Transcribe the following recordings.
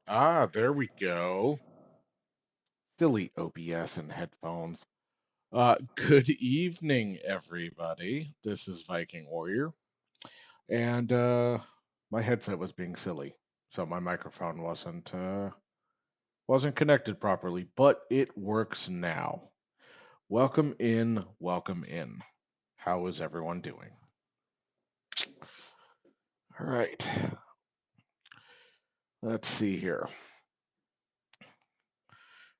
Ah, there we go. Silly OBS and headphones. Good evening, everybody. This is Viking Warrior, and my headset was being silly, so my microphone wasn't connected properly, but it works now. Welcome in, welcome in. How is everyone doing? All right, let's see here.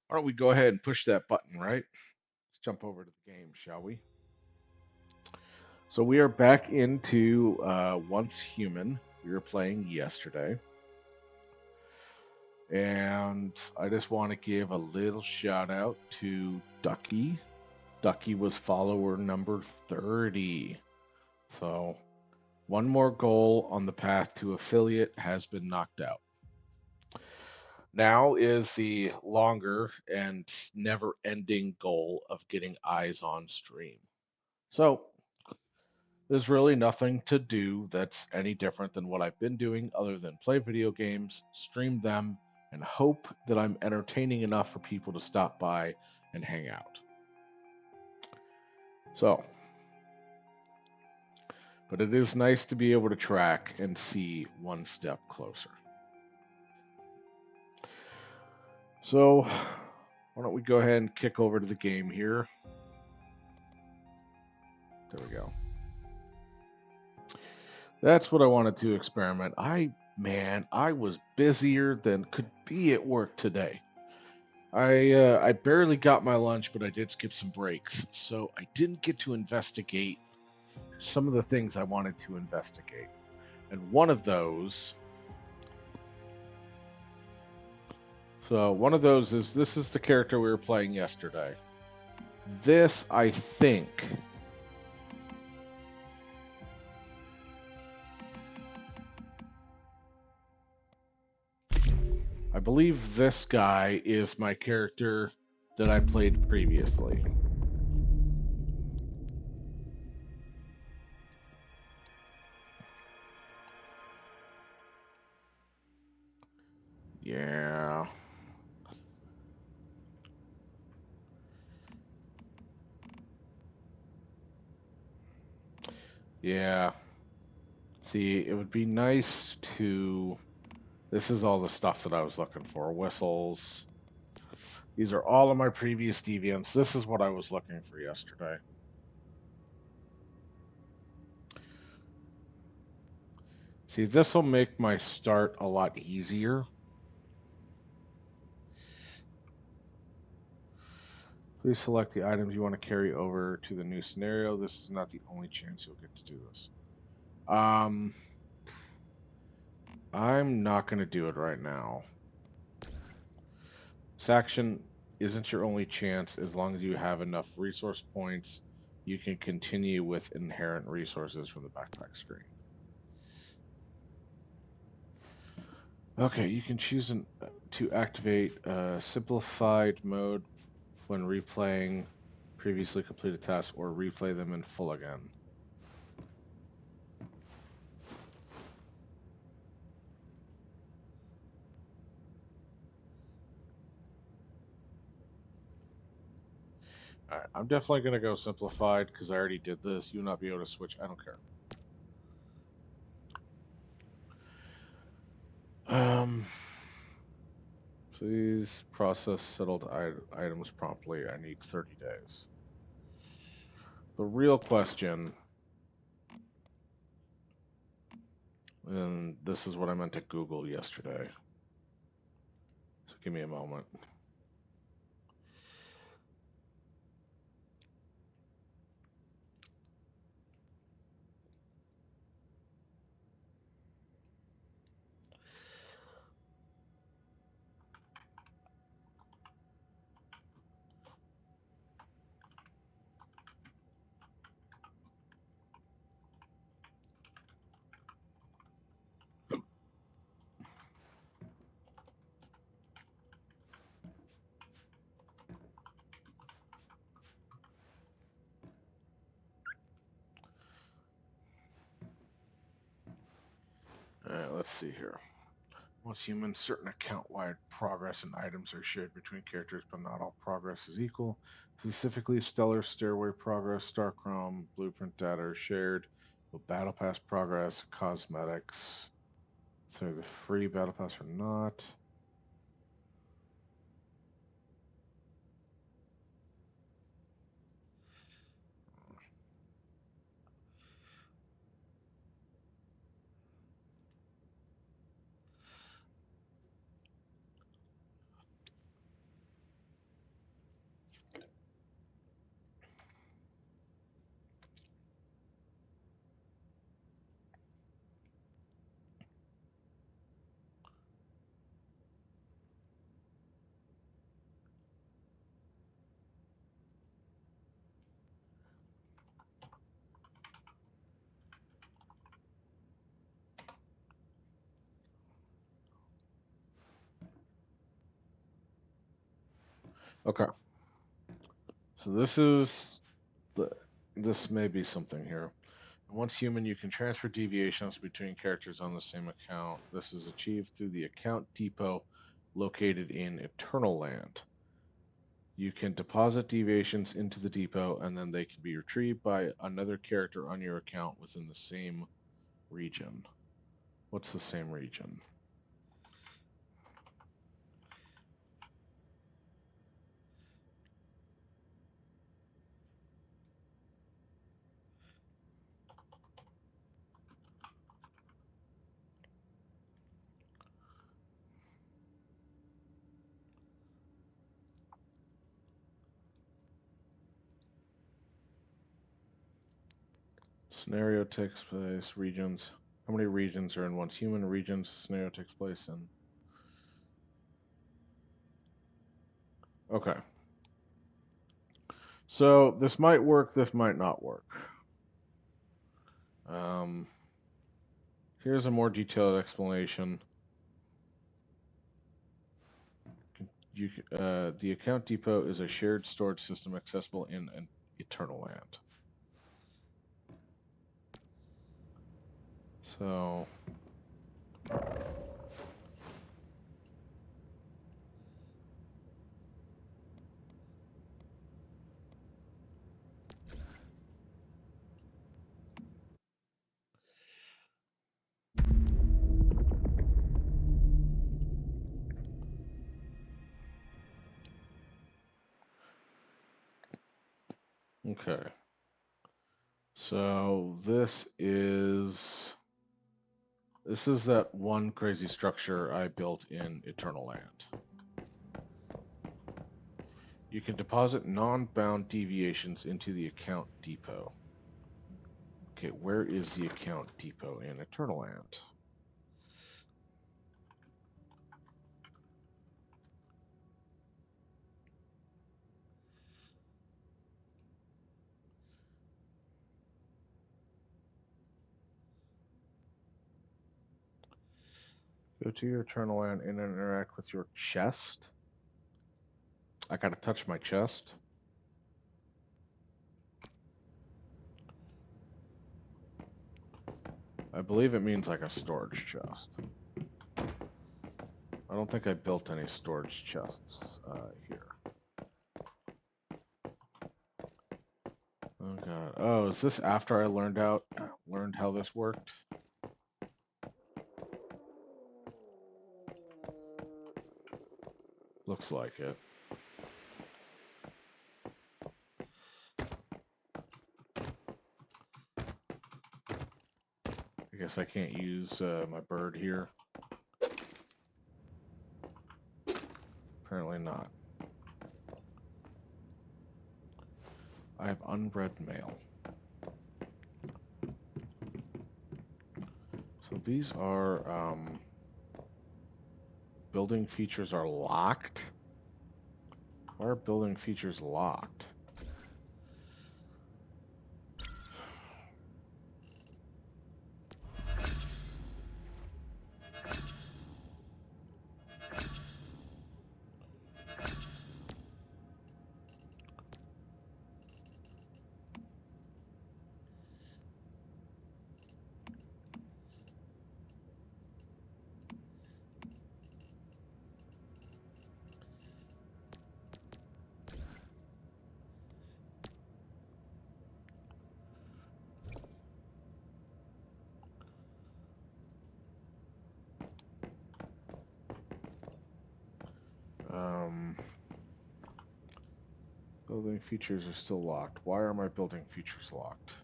Why don't we go ahead and push that button, right? Let's jump over to the game, shall we? So we are back into Once Human. We were playing yesterday. And I just want to give a little shout out to Ducky. Ducky was follower number 30. So one more goal on the path to affiliate has been knocked out. Now is the longer and never ending goal of getting eyes on stream. So there's really nothing to do that's any different than what I've been doing other than play video games, stream them, and hope that I'm entertaining enough for people to stop by and hang out. So, but it is nice to be able to track and see one step closer. So, why don't we go ahead and kick over to the game here? There we go. That's what I wanted to experiment. I was busier than could be at work today. I barely got my lunch, but I did skip some breaks, so I didn't get to investigate some of the things I wanted to investigate. And one of those, is this is the character we were playing yesterday. This, I think, I believe this guy is my character that I played previously. Yeah. Yeah. See, it would be nice to. This is all the stuff that I was looking for. Whistles. These are all of my previous deviants. This is what I was looking for yesterday. See, this will make my start a lot easier. Please select the items you want to carry over to the new scenario. This is not the only chance you'll get to do this. I'm not going to do it right now. This action isn't your only chance. As long as you have enough resource points, you can continue with inherent resources from the backpack screen. Okay, you can choose to activate a simplified mode when replaying previously completed tasks or replay them in full again. Alright, I'm definitely going to go simplified because I already did this. You'll not be able to switch. I don't care. Please process settled items promptly. I need 30 days. The real question, and this is what I meant to Google yesterday. So give me a moment. Alright, let's see here. Once human, certain account-wide progress and items are shared between characters, but not all progress is equal. Specifically, Stellar Stairway progress, Starchrome, Blueprint data are shared, but Battle Pass progress, cosmetics, so the free Battle Pass or not. Okay, so this may be something here. Once human, you can transfer deviations between characters on the same account. This is achieved through the account depot located in Eternal Land. You can deposit deviations into the depot, and then they can be retrieved by another character on your account within the same region. What's the same region? Scenario takes place, regions. How many regions are in once human regions scenario takes place in? Okay. So this might work, this might not work. Um, Here's a more detailed explanation. The account depot is a shared storage system accessible in an Eternal Land. So okay. So this is that one crazy structure I built in Eternal Land. You can deposit non-bound deviations into the account depot. Okay, where is the account depot in Eternal Land? Go to your Eternal Land and interact with your chest. I gotta touch my chest. I believe it means like a storage chest. I don't think I built any storage chests here. Oh god. Oh, is this after I learned how this worked? Looks like it. I guess I can't use my bird here. Apparently not. I have unread mail. So these are building features are locked. Why are building features locked? Building features are still locked. Why are my building features locked?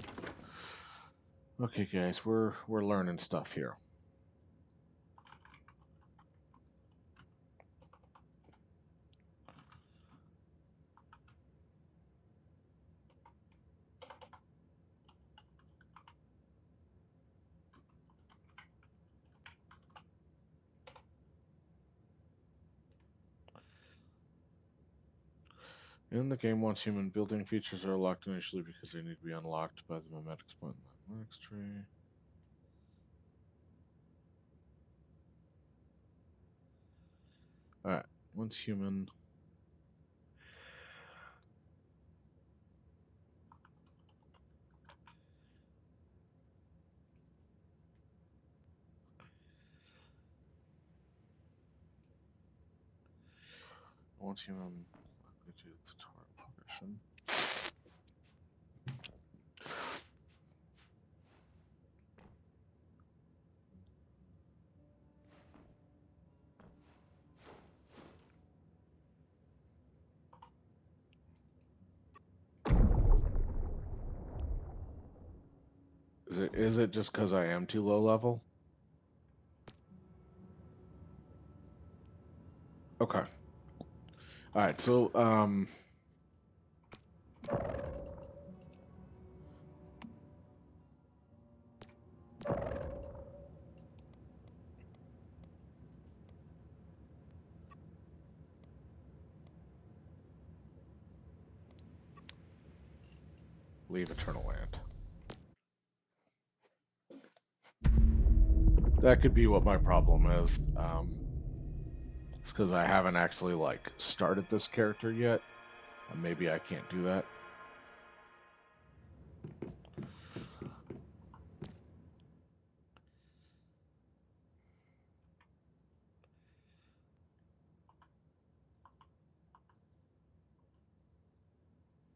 Okay, guys, we're learning stuff here. In the game, once human building features are locked initially because they need to be unlocked by the memetics point in the memetics tree. Alright, once human. Once human likely to its tutorial progression. Is it just because I am too low level? Okay. Alright, so leave Eternal Land. That could be what my problem is. It's because I haven't actually like started this character yet, and maybe I can't do that.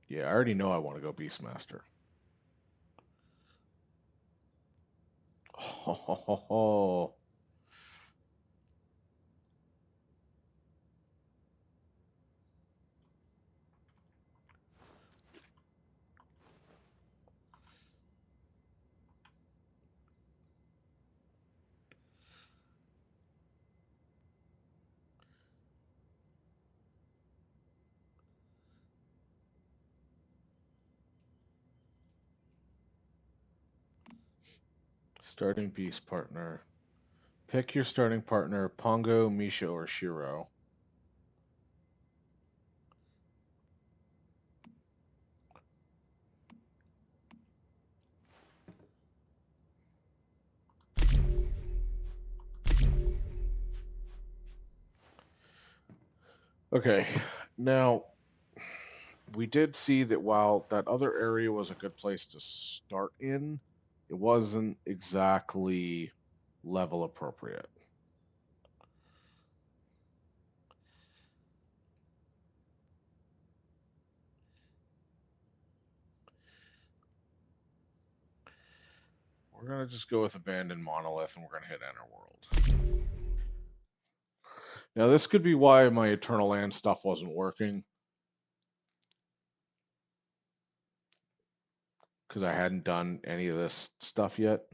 Yeah, I already know I want to go Beastmaster. Oh, starting Beast partner. Pick your starting partner: Pongo, Misha, or Shiro. Okay, now we did see that while that other area was a good place to start in, it wasn't exactly level appropriate. We're gonna just go with Abandoned Monolith, and we're gonna hit Enter World. Now this could be why my Eternal Land stuff wasn't working, because I hadn't done any of this stuff yet.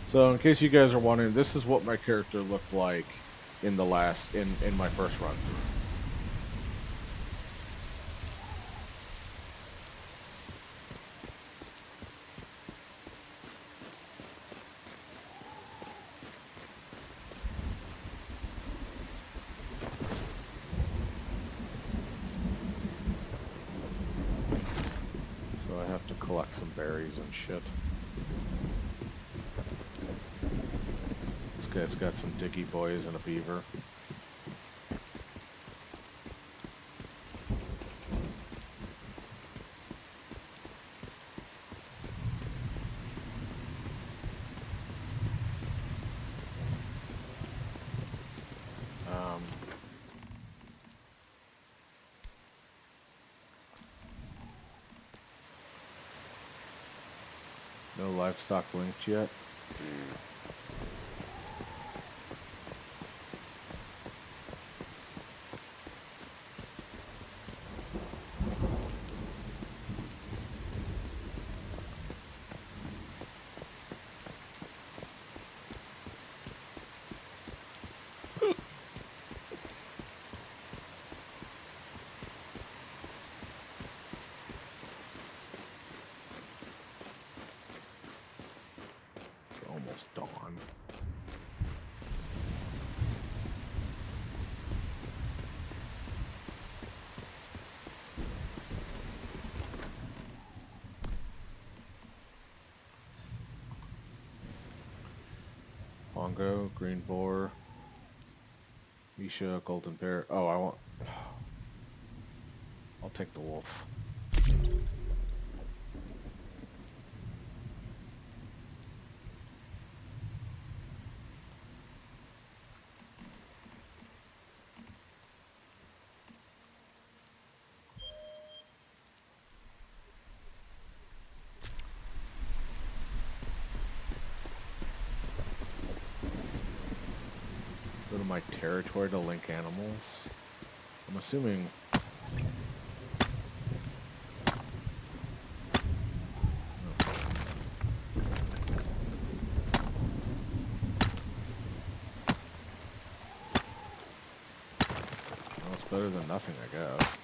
So in case you guys are wondering, this is what my character looked like in the last in my first run through. So I have to collect some berries and shit. This guy's got some diggy boys and a beaver. No livestock linked yet. It's almost dawn. Bongo, green boar, Misha, golden bear. Oh, I want. I'll take the wolf. Go to my territory to link animals. I'm assuming. Well, it's better than nothing, I guess.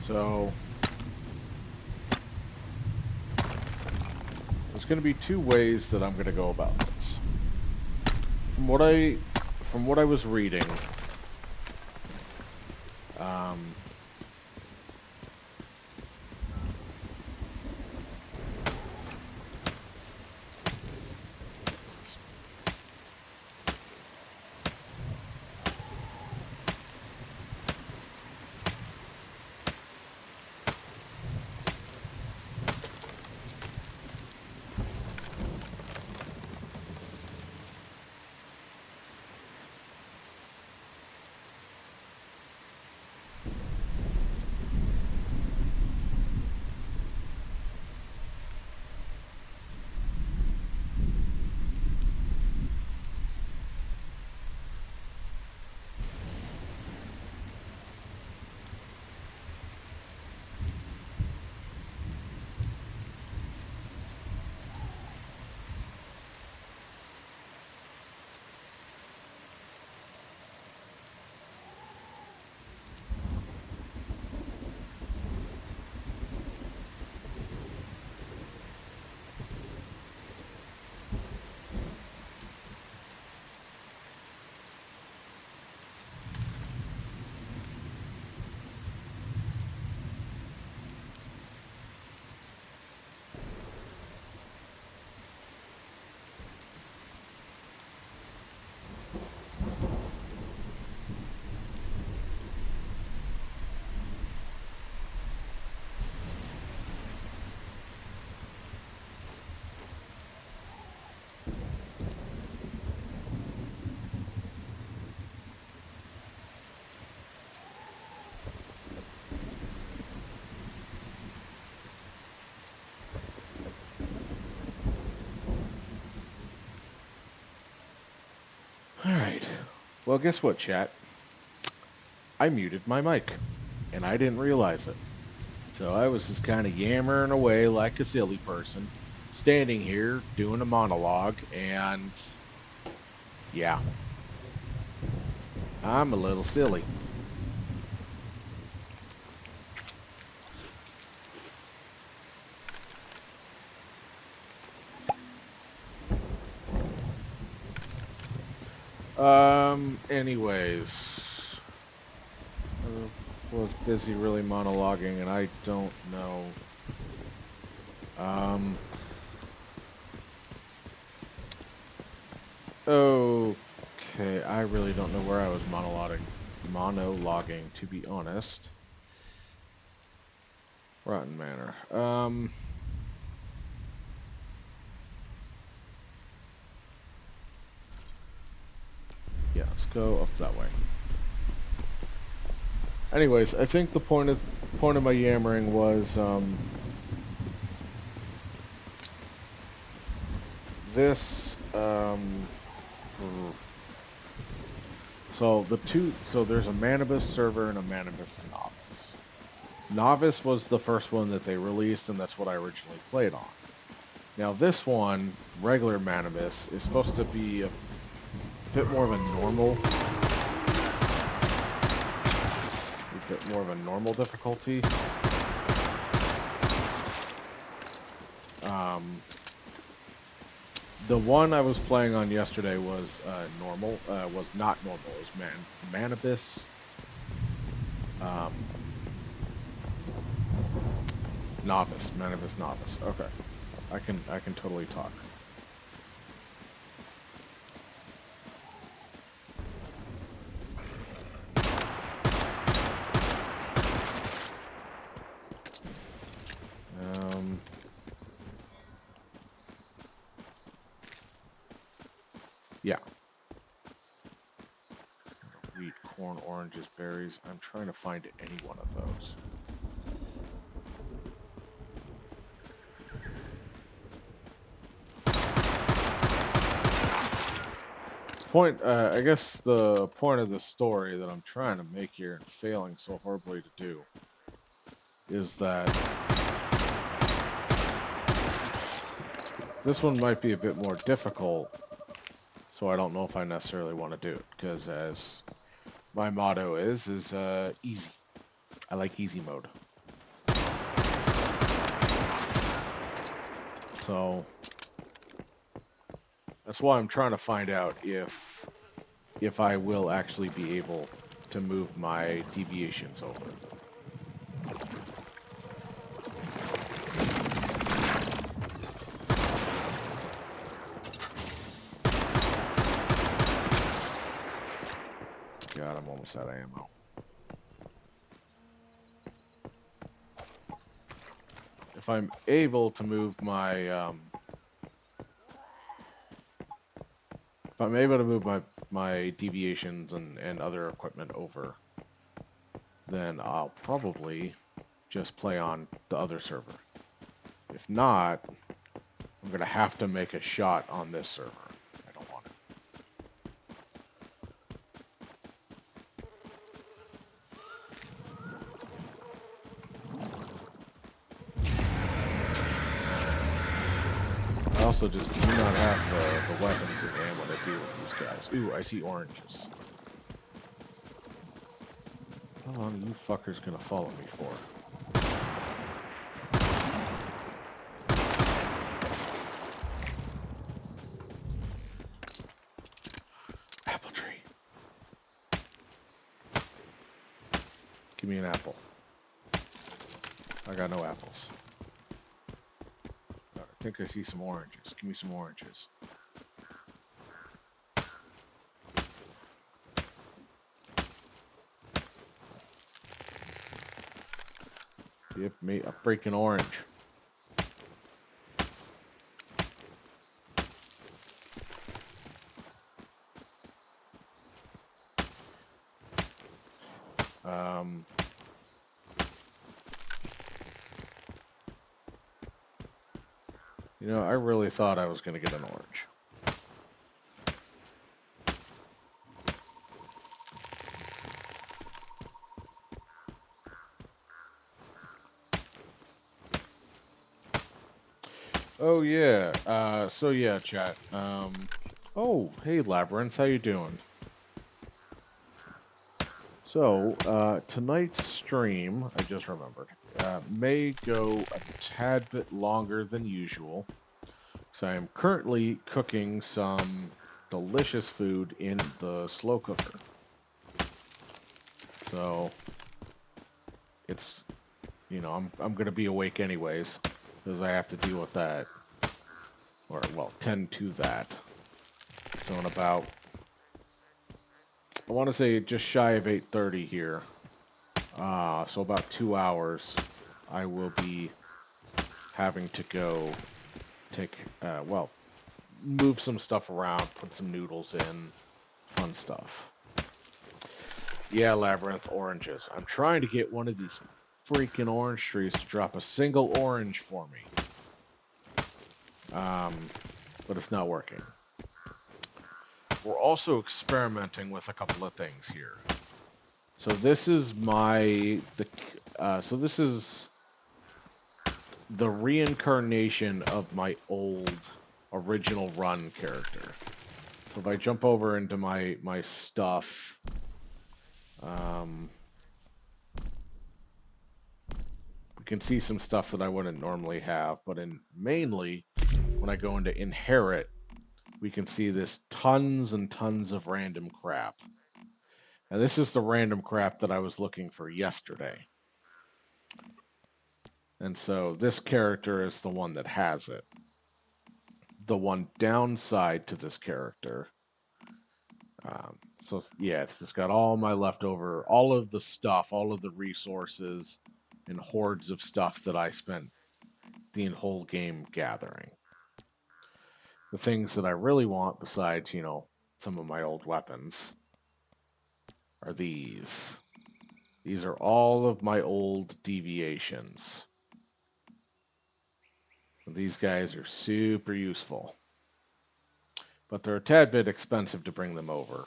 So there's going to be two ways that I'm going to go about this. From what I was reading, alright. Well, guess what, chat? I muted my mic, and I didn't realize it. So I was just kind of yammering away like a silly person, standing here doing a monologue, and yeah, I'm a little silly. Anyways, I was busy really monologuing, and I don't know. Okay, I really don't know where I was monologuing, to be honest. Rotten Manor. go up that way. Anyways, I think the point of my yammering was this. So there's a Manibus server and a Manibus novice. Novice was the first one that they released, and that's what I originally played on. Now this one, regular Manibus, is supposed to be a bit more of a normal difficulty. The one I was playing on yesterday was normal. Was not normal. It was Manibus. Novice. Manibus novice. Okay, I can totally talk. Yeah. Wheat, corn, oranges, berries. I'm trying to find any one of those. I guess the point of the story that I'm trying to make here and failing so horribly to do is that this one might be a bit more difficult, so I don't know if I necessarily want to do it, because as my motto is easy. I like easy mode. So that's why I'm trying to find out if I will actually be able to move my deviations over. God, I'm almost out of ammo. If I'm able to move my my deviations and other equipment over, then I'll probably just play on the other server. If not, I'm gonna have to make a shot on this server. I don't want it. I also just do not have the weapons and ammo to deal with these guys. Ooh, I see oranges. How long are you fuckers gonna follow me for? Apple tree. Give me an apple. I got no apples. I think I see some oranges. Give me some oranges. Give me a freaking orange. You know, I really thought I was going to get an orange. Oh yeah. So yeah, chat. Oh, hey Labyrinth, how you doing? So, tonight's stream, I just remembered, may go a tad bit longer than usual. So I am currently cooking some delicious food in the slow cooker. So, it's, you know, I'm going to be awake anyways, because I have to deal with that, or, well, tend to that. So in about, I want to say just shy of 8:30 here, so about 2 hours, I will be having to go take, well, move some stuff around, put some noodles in, fun stuff. Yeah, Labyrinth oranges. I'm trying to get one of these freaking orange trees to drop a single orange for me. But it's not working. We're also experimenting with a couple of things here. So this is this is the reincarnation of my old original run character. So if I jump over into my stuff, we can see some stuff that I wouldn't normally have, but mainly when I go into inherit, we can see this tons and tons of random crap. Now this is the random crap that I was looking for yesterday. And so this character is the one that has it. The one downside to this character, so yeah, it's just got all my leftover, all of the stuff, all of the resources and hordes of stuff that I spent the whole game gathering. The things that I really want, besides, some of my old weapons, are these. These are all of my old deviations. These guys are super useful, but they're a tad bit expensive to bring them over.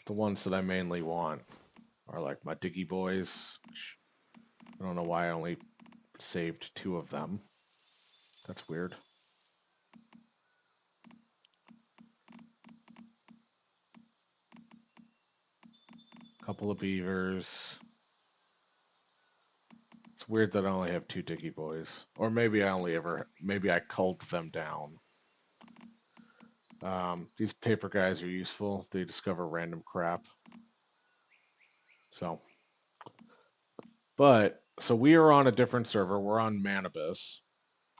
The ones that I mainly want are like my Diggy Boys, which I don't know why I only saved 2 of them. That's weird. Couple of beavers. It's weird that I only have 2 Diggy Boys. Or maybe I culled them down. These paper guys are useful. They discover random crap. So we are on a different server. We're on Manibus.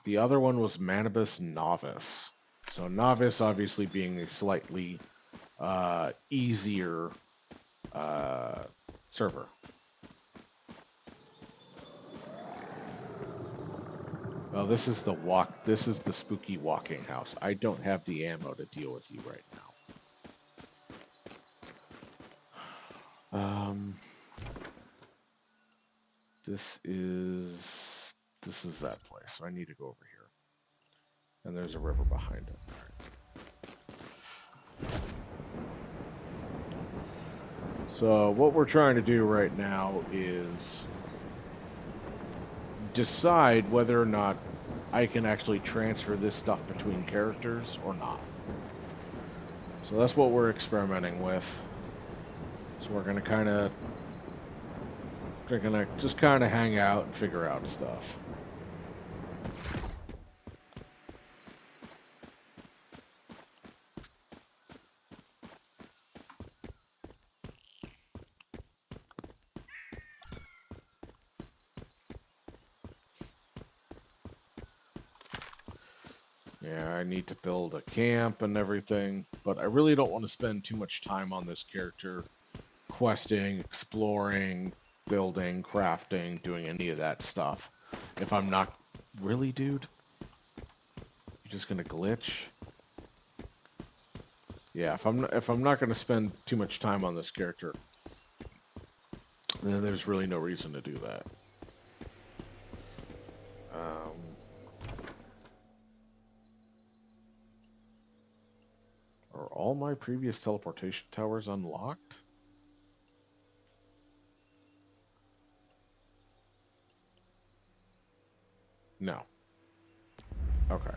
The other one was Manibus Novice. So Novice obviously being a slightly easier server. Well, this is the spooky walking house. I don't have the ammo to deal with you right now. This is that place. So I need to go over here. And there's a river behind it. Right. So what we're trying to do right now is decide whether or not I can actually transfer this stuff between characters or not. So that's what we're experimenting with. So we're gonna just kind of hang out and figure out stuff. Yeah, I need to build a camp and everything, but I really don't want to spend too much time on this character questing, exploring, building, crafting, doing any of that stuff. If I'm not really, dude, you're just gonna glitch. Yeah, if I'm not gonna spend too much time on this character, then there's really no reason to do that. Are all my previous teleportation towers unlocked? No. Okay.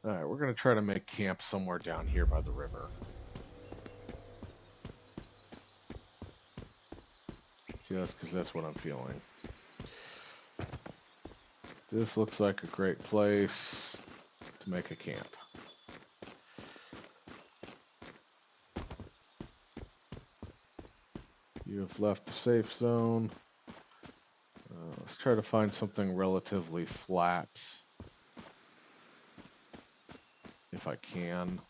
Alright, we're gonna try to make camp somewhere down here by the river. Just because that's what I'm feeling. This looks like a great place to make a camp. You have left the safe zone. Let's try to find something relatively flat. If I can.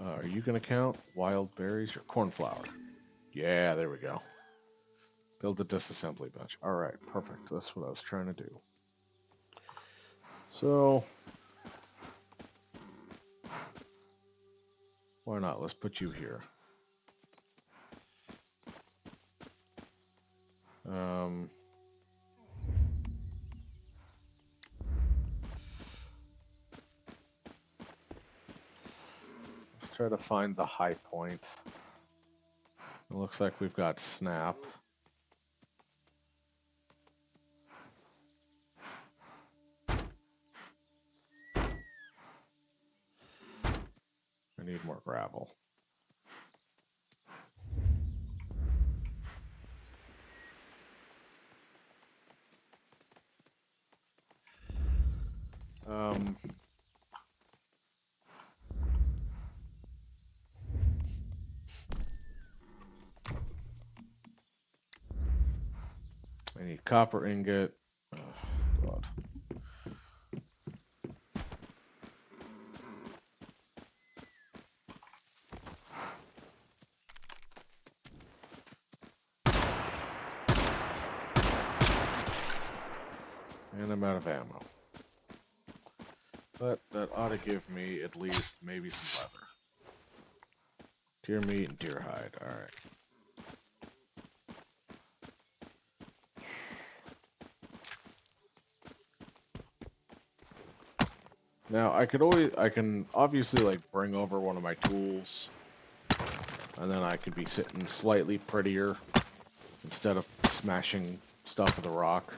Are you going to count wild berries or cornflower? Yeah, there we go. Build a disassembly bench. All right, perfect. That's what I was trying to do. So, why not? Let's put you here. Let's try to find the high point. It looks like we've got snap. I need more gravel. I need copper ingot. Oh, God. And I'm out of ammo. But that ought to give me at least maybe some leather. Deer meat and deer hide. Alright. Now I can obviously like bring over one of my tools, and then I could be sitting slightly prettier instead of smashing stuff with a rock.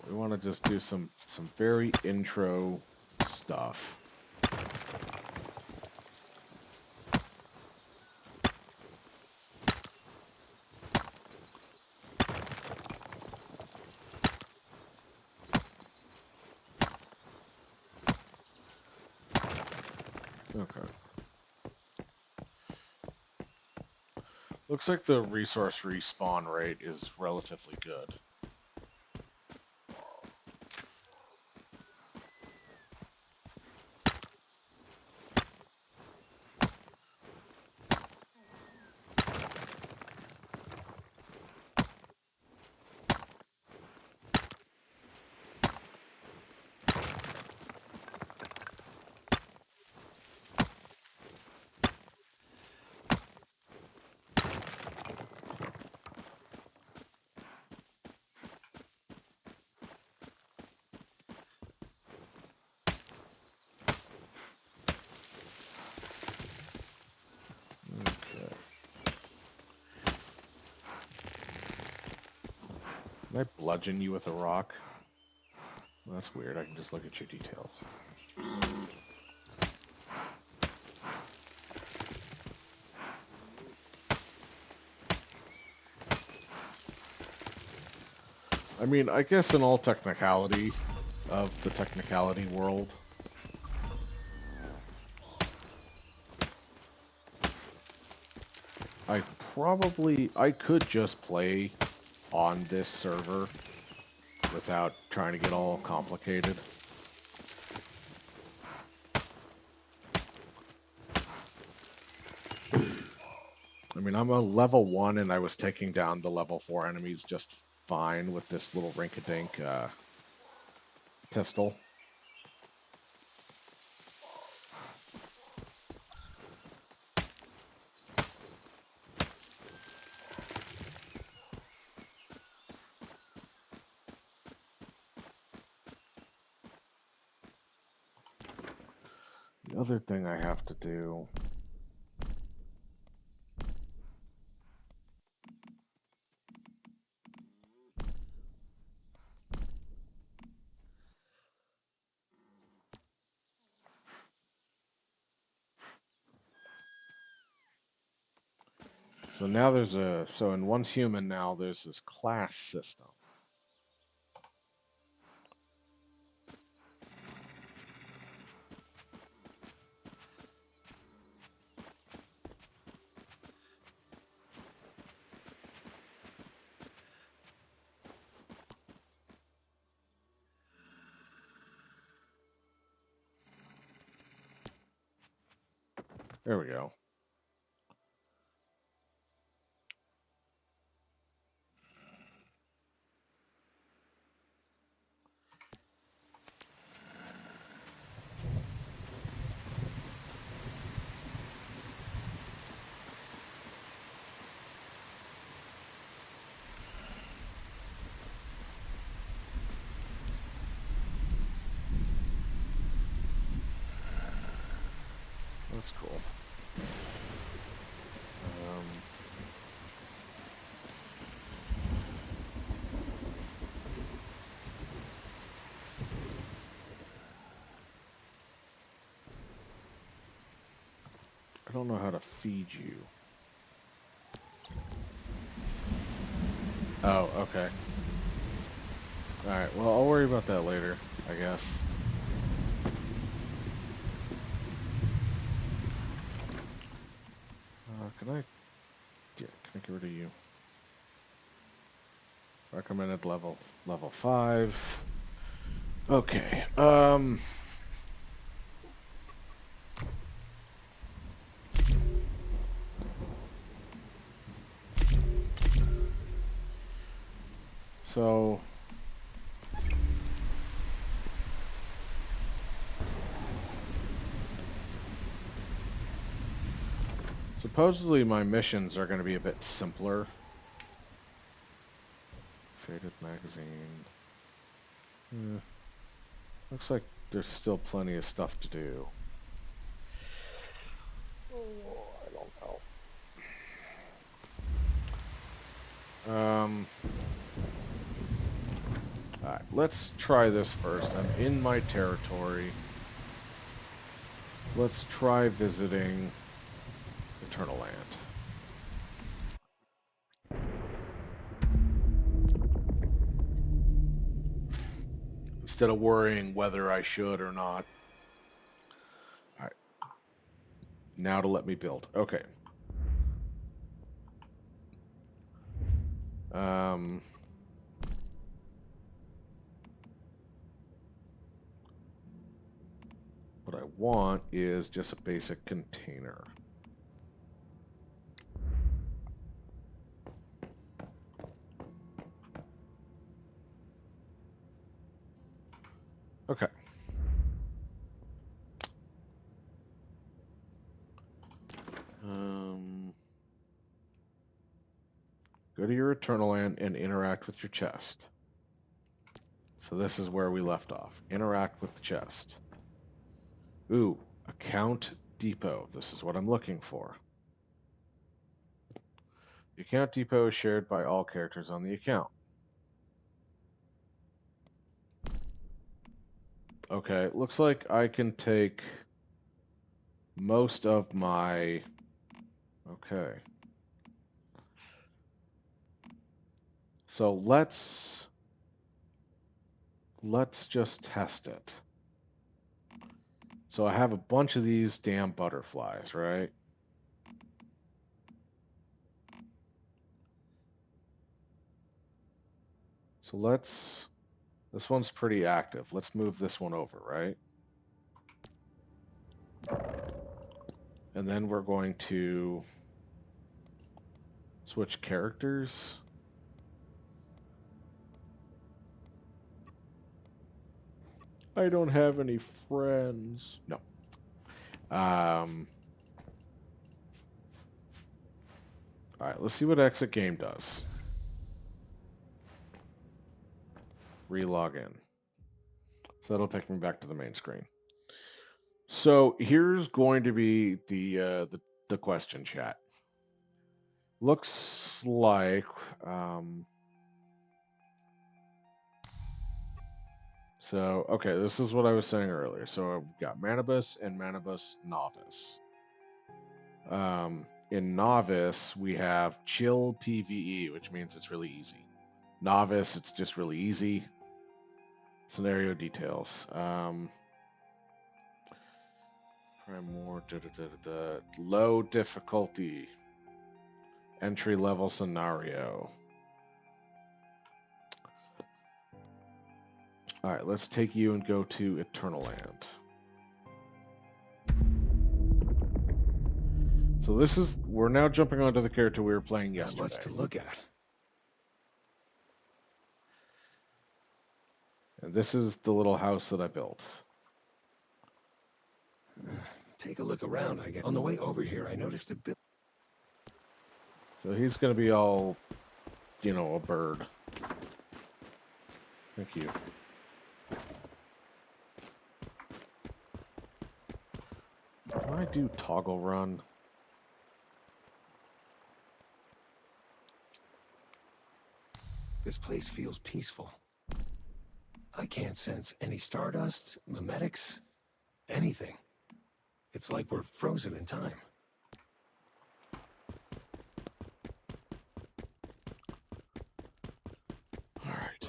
We want to just do some very intro stuff. Okay. Looks like the resource respawn rate is relatively good. Can I bludgeon you with a rock? Well, that's weird. I can just look at your details. I mean, I guess in all technicality of the technicality world, I could just play on this server without trying to get all complicated. I mean, I'm a level 1 and I was taking down the level 4 enemies just fine with this little rink-a-dink pistol. The other thing I have to do... So now there's so in Once Human now there's this class system. There we go. That's cool. I don't know how to feed you. Oh, okay. Alright, well, I'll worry about that later, I guess. Can I get rid of you? Recommended level 5. Okay. So supposedly my missions are going to be a bit simpler. Faded magazine. Looks like there's still plenty of stuff to do. Oh, I don't know. Alright, let's try this first. I'm in my territory. Let's try visiting Eternal Land. Instead of worrying whether I should or not. Alright. Now to let me build. Okay. What I want is just a basic container. Okay. Go to your Eternal Land and interact with your chest. So this is where we left off. Interact with the chest. Ooh, account depot. This is what I'm looking for. The account depot is shared by all characters on the account. Okay, looks like I can take most of my... Okay. So let's just test it. So I have a bunch of these damn butterflies, right? So this one's pretty active. Let's move this one over, right? And then we're going to switch characters. I don't have any friends. No. Alright, let's see what exit game does. Relog in. So that'll take me back to the main screen. So here's going to be the question chat. Looks like so okay, this is what I was saying earlier. So I've got Manibus and Manibus Novice. In Novice, we have Chill PvE, which means it's really easy. Novice, it's just really easy. Scenario details. More low difficulty. Entry level scenario. Alright, let's take you and go to Eternal Land. So this is, we're now jumping onto the character we were playing yesterday. Not much to look at. And this is the little house that I built. Take a look around, I guess. On the way over here, I noticed a bit. So he's going to be all, you know, a bird. Thank you. Can I do toggle run? This place feels peaceful. I can't sense any stardust, mimetics, anything. It's like we're frozen in time. All right.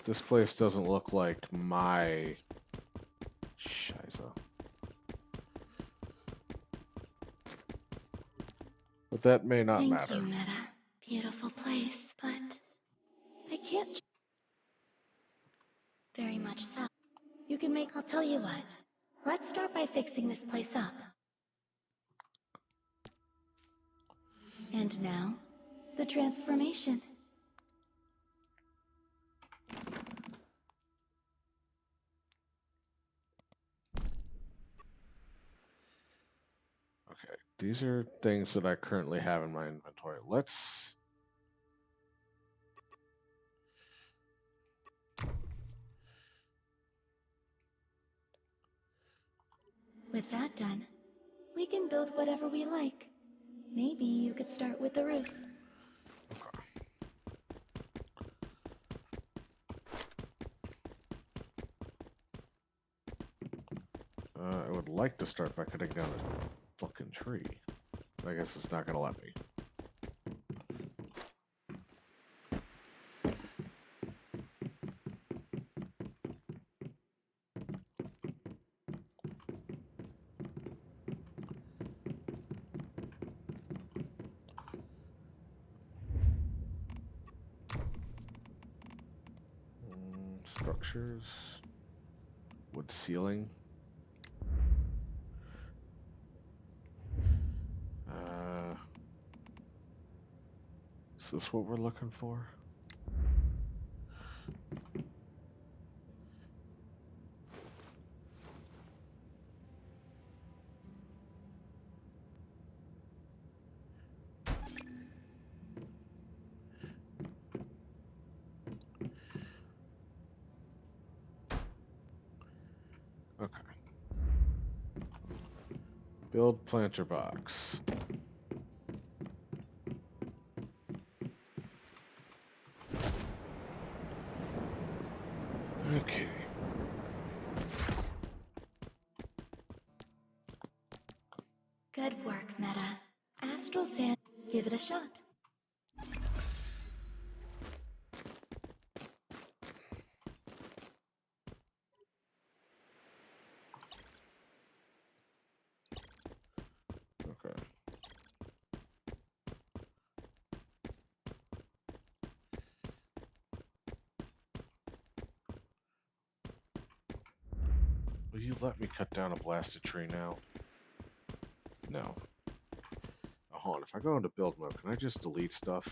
This place doesn't look like my Shiza. But that may not matter. Thank you, Meta. Beautiful place, but I can't. Very much so. You can make. I'll tell you what. Let's start by fixing this place up. And now, the transformation. Okay, these are things that I currently have in my inventory. Let's... With that done, we can build whatever we like. Maybe you could start with the roof. I would like to start by cutting down this fucking tree. I guess it's not gonna let me. Structures. Wood ceiling. Is this what we're looking for? Okay. Build planter box. Okay. Good work, Meta. Astral Sand, give it a shot. Okay. Will you let me cut down a blasted tree now? No. Oh, hold on. If I go into build mode, can I just delete stuff?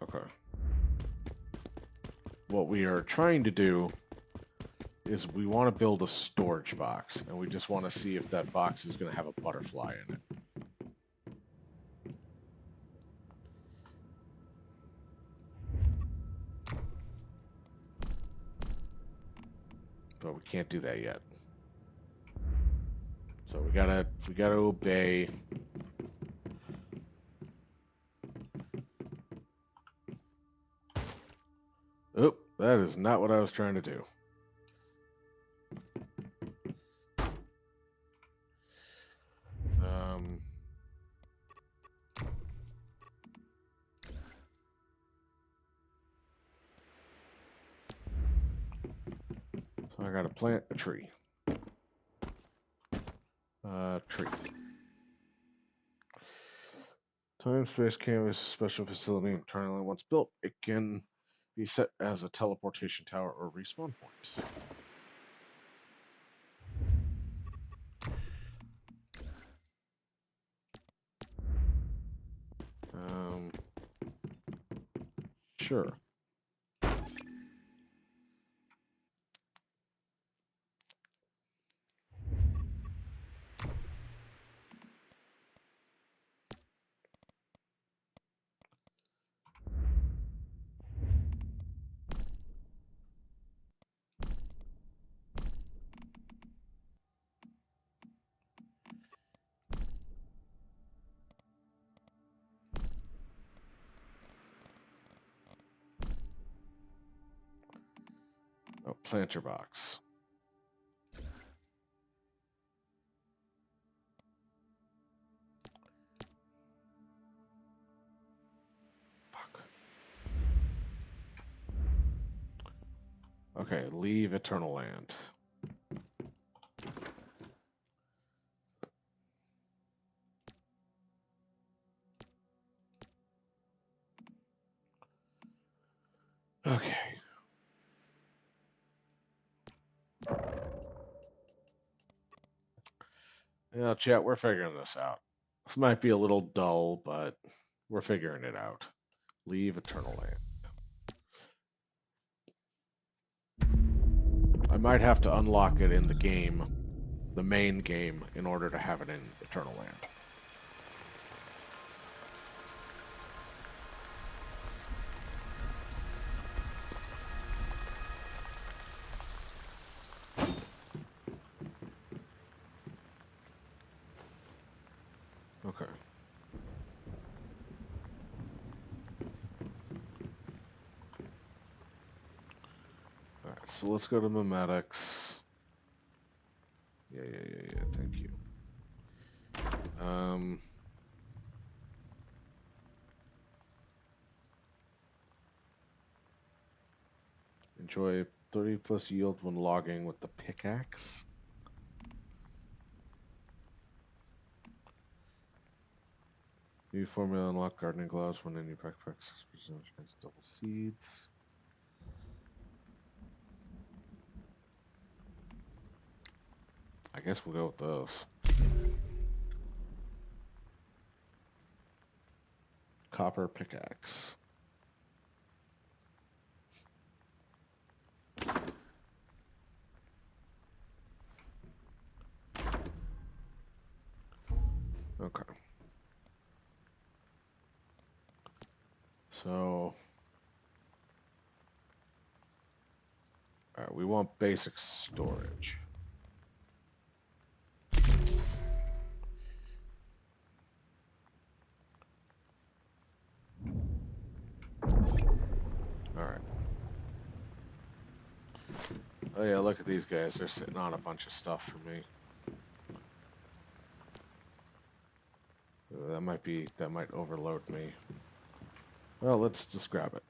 Okay. What we are trying to do is we want to build a storage box, and we just want to see if that box is going to have a butterfly in it. But we can't do that yet. So we gotta obey. Oh, that is not what I was trying to do. So I gotta plant a tree. Tree. Time space canvas special facility internally. Once built, it can be set as a teleportation tower or respawn point. Sure. Oh, planter box. Fuck. Okay, leave Eternal Land. Okay. Yeah, chat, we're figuring this out. This might be a little dull, but we're figuring it out. Leave Eternal Land. I might have to unlock it in the game, the main game, in order to have it in Eternal Land. Okay. Alright, so let's go to Memetics. Yeah, thank you. Enjoy 30 plus yield when logging with the pickaxe. New formula unlock gardening gloves when any backpacks against double seeds. I guess we'll go with those. Copper pickaxe. Okay. So, alright, we want basic storage. Alright. Oh yeah, look at these guys. They're sitting on a bunch of stuff for me. That might overload me. Well, let's just grab it.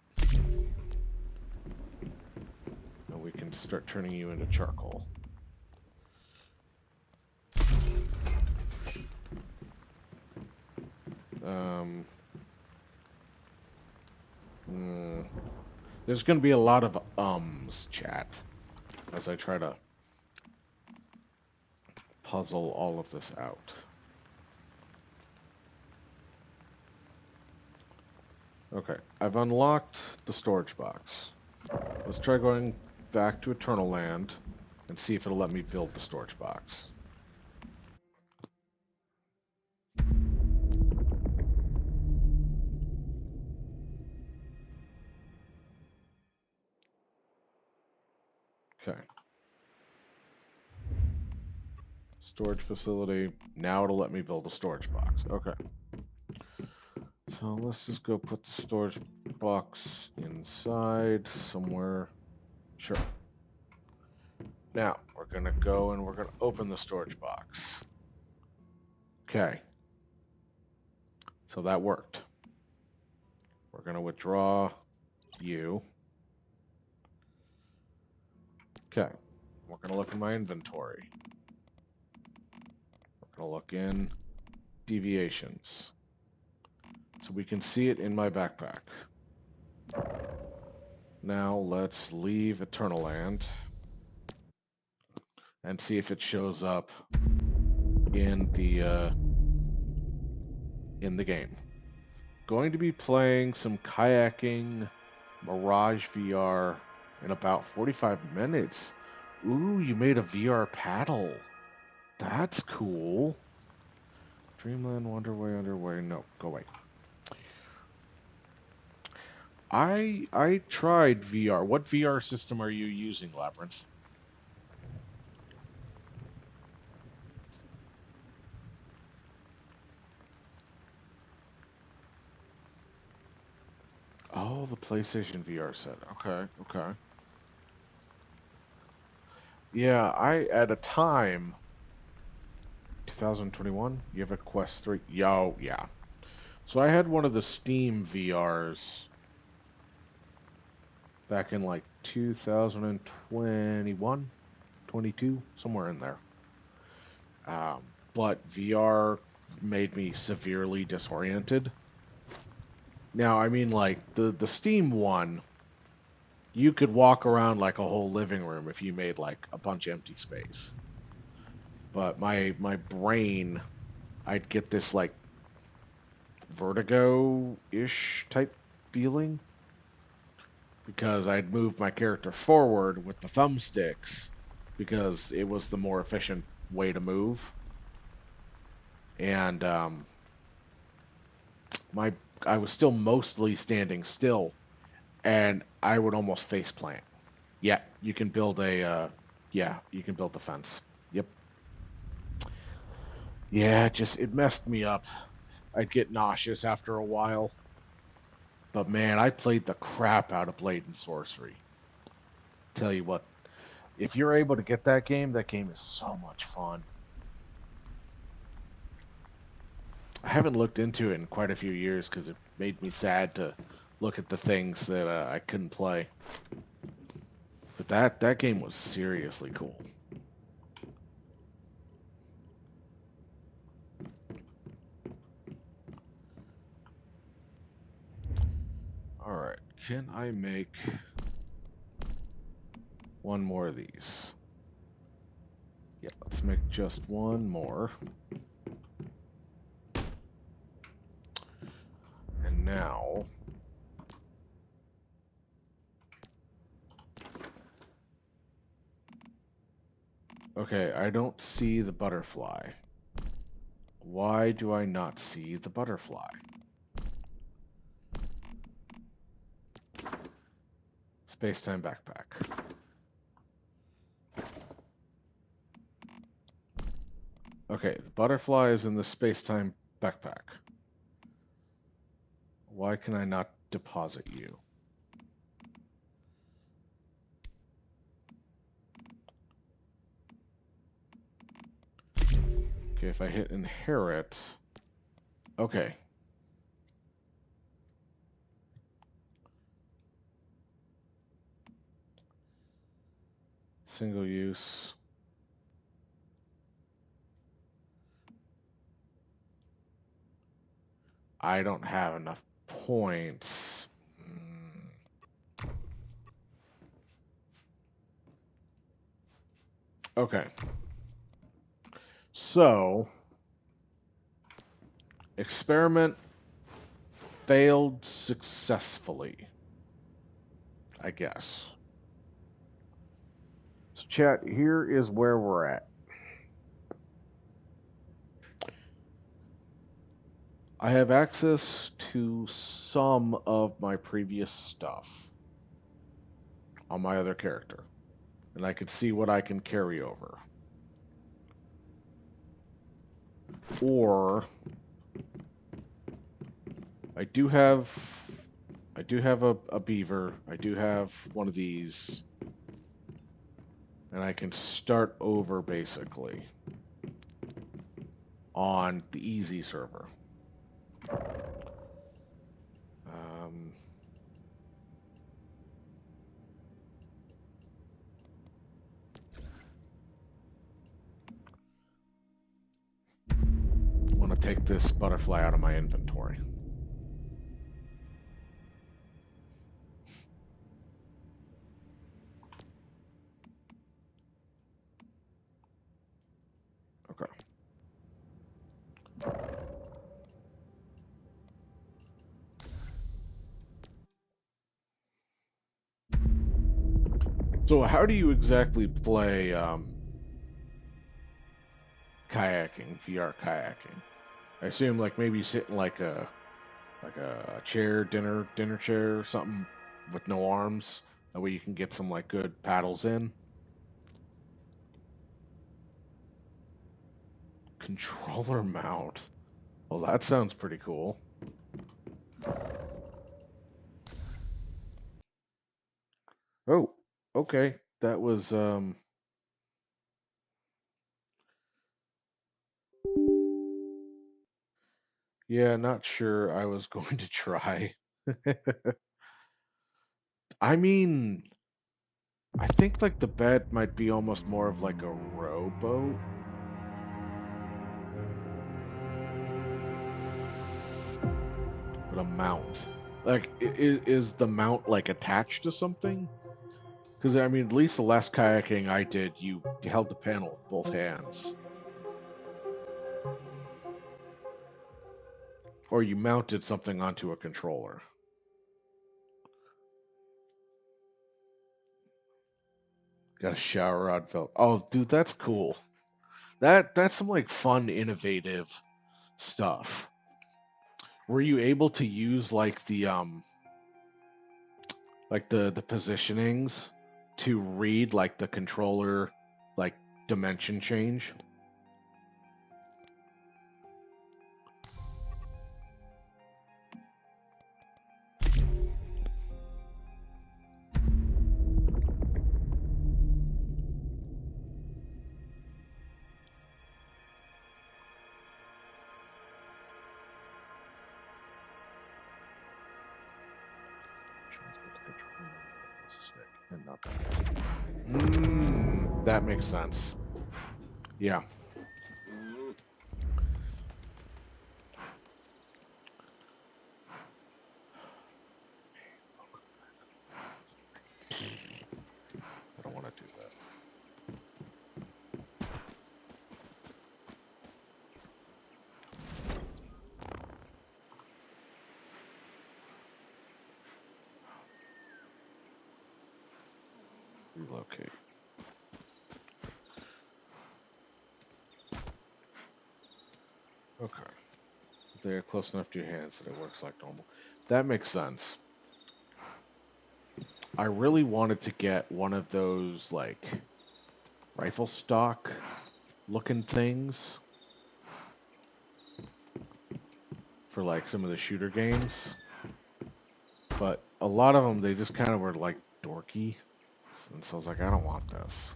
And we can start turning you into charcoal. There's going to be a lot of chat, as I try to puzzle all of this out. Okay, I've unlocked the storage box. Let's try going back to Eternal Land and see if it'll let me build the storage box. Okay. Storage facility. Now it'll let me build a storage box. Okay. So let's just go put the storage box inside somewhere. Sure. Now we're going to go and we're going to open the storage box. Okay. So that worked. We're going to withdraw you. Okay. We're going to look in my inventory. We're going to look in deviations. So we can see it in my backpack. Now let's leave Eternal Land and see if it shows up in the game. Going to be playing some kayaking Mirage VR in about 45 minutes. Ooh, you made a VR paddle. That's cool. Dreamland, Wonderway, Underway. No, go away. I tried VR. What VR system are you using, Labyrinth? Oh, the PlayStation VR set. Okay, okay. Yeah, at a time, 2021, you have a Quest 3. Yo, yeah. So I had one of the Steam VRs back in like 2021, 22, somewhere in there. But VR made me severely disoriented. Now, I mean, like the Steam one, you could walk around like a whole living room if you made like a bunch of empty space. But my brain, I'd get this like vertigo-ish type feeling because I'd move my character forward with the thumbsticks because it was the more efficient way to move. And I was still mostly standing still, and I would almost face plant. Yeah, you can build you can build the fence. Yep. Yeah, it messed me up. I'd get nauseous after a while. But man, I played the crap out of Blade and Sorcery. Tell you what, if you're able to get that game is so much fun. I haven't looked into it in quite a few years because it made me sad to look at the things that I couldn't play. But that game was seriously cool. All right, can I make one more of these? Yeah, let's make just one more. And now, okay, I don't see the butterfly. Why do I not see the butterfly? Space-time backpack. Okay, the butterfly is in the space-time backpack. Why can I not deposit you? Okay, if I hit inherit... Okay. Single use. I don't have enough points. Okay. So, experiment failed successfully, I guess. chat, here is where we're at. I have access to some of my previous stuff on my other character, and I can see what I can carry over. Or I do have a beaver. I do have one of these, and I can start over basically on the easy server. Um, I want to take this butterfly out of my inventory. Okay. So how do you exactly play kayaking, VR kayaking? I assume like maybe you sit in like a chair, dinner chair or something with no arms. That way you can get some like good paddles in. Controller mount. Well, that sounds pretty cool. Oh, okay. That was yeah, not sure I was going to try. I mean, I think like the bed might be almost more of like a rowboat, but a mount. Like, is the mount like attached to something? Because I mean, at least the last kayaking I did, you held the panel with both hands, or you mounted something onto a controller. Got a shower rod felt. Oh, dude, that's cool. That's some like fun, innovative stuff. Were you able to use like the positionings to read like the controller like dimension change? Transport the controller on the stick and not that makes sense. Yeah. I don't want to do that. Relocate. Okay. They're close enough to your hands that it works like normal. That makes sense. I really wanted to get one of those like rifle stock looking things for like some of the shooter games, but a lot of them they just kind of were like dorky, and so I was like, I don't want this.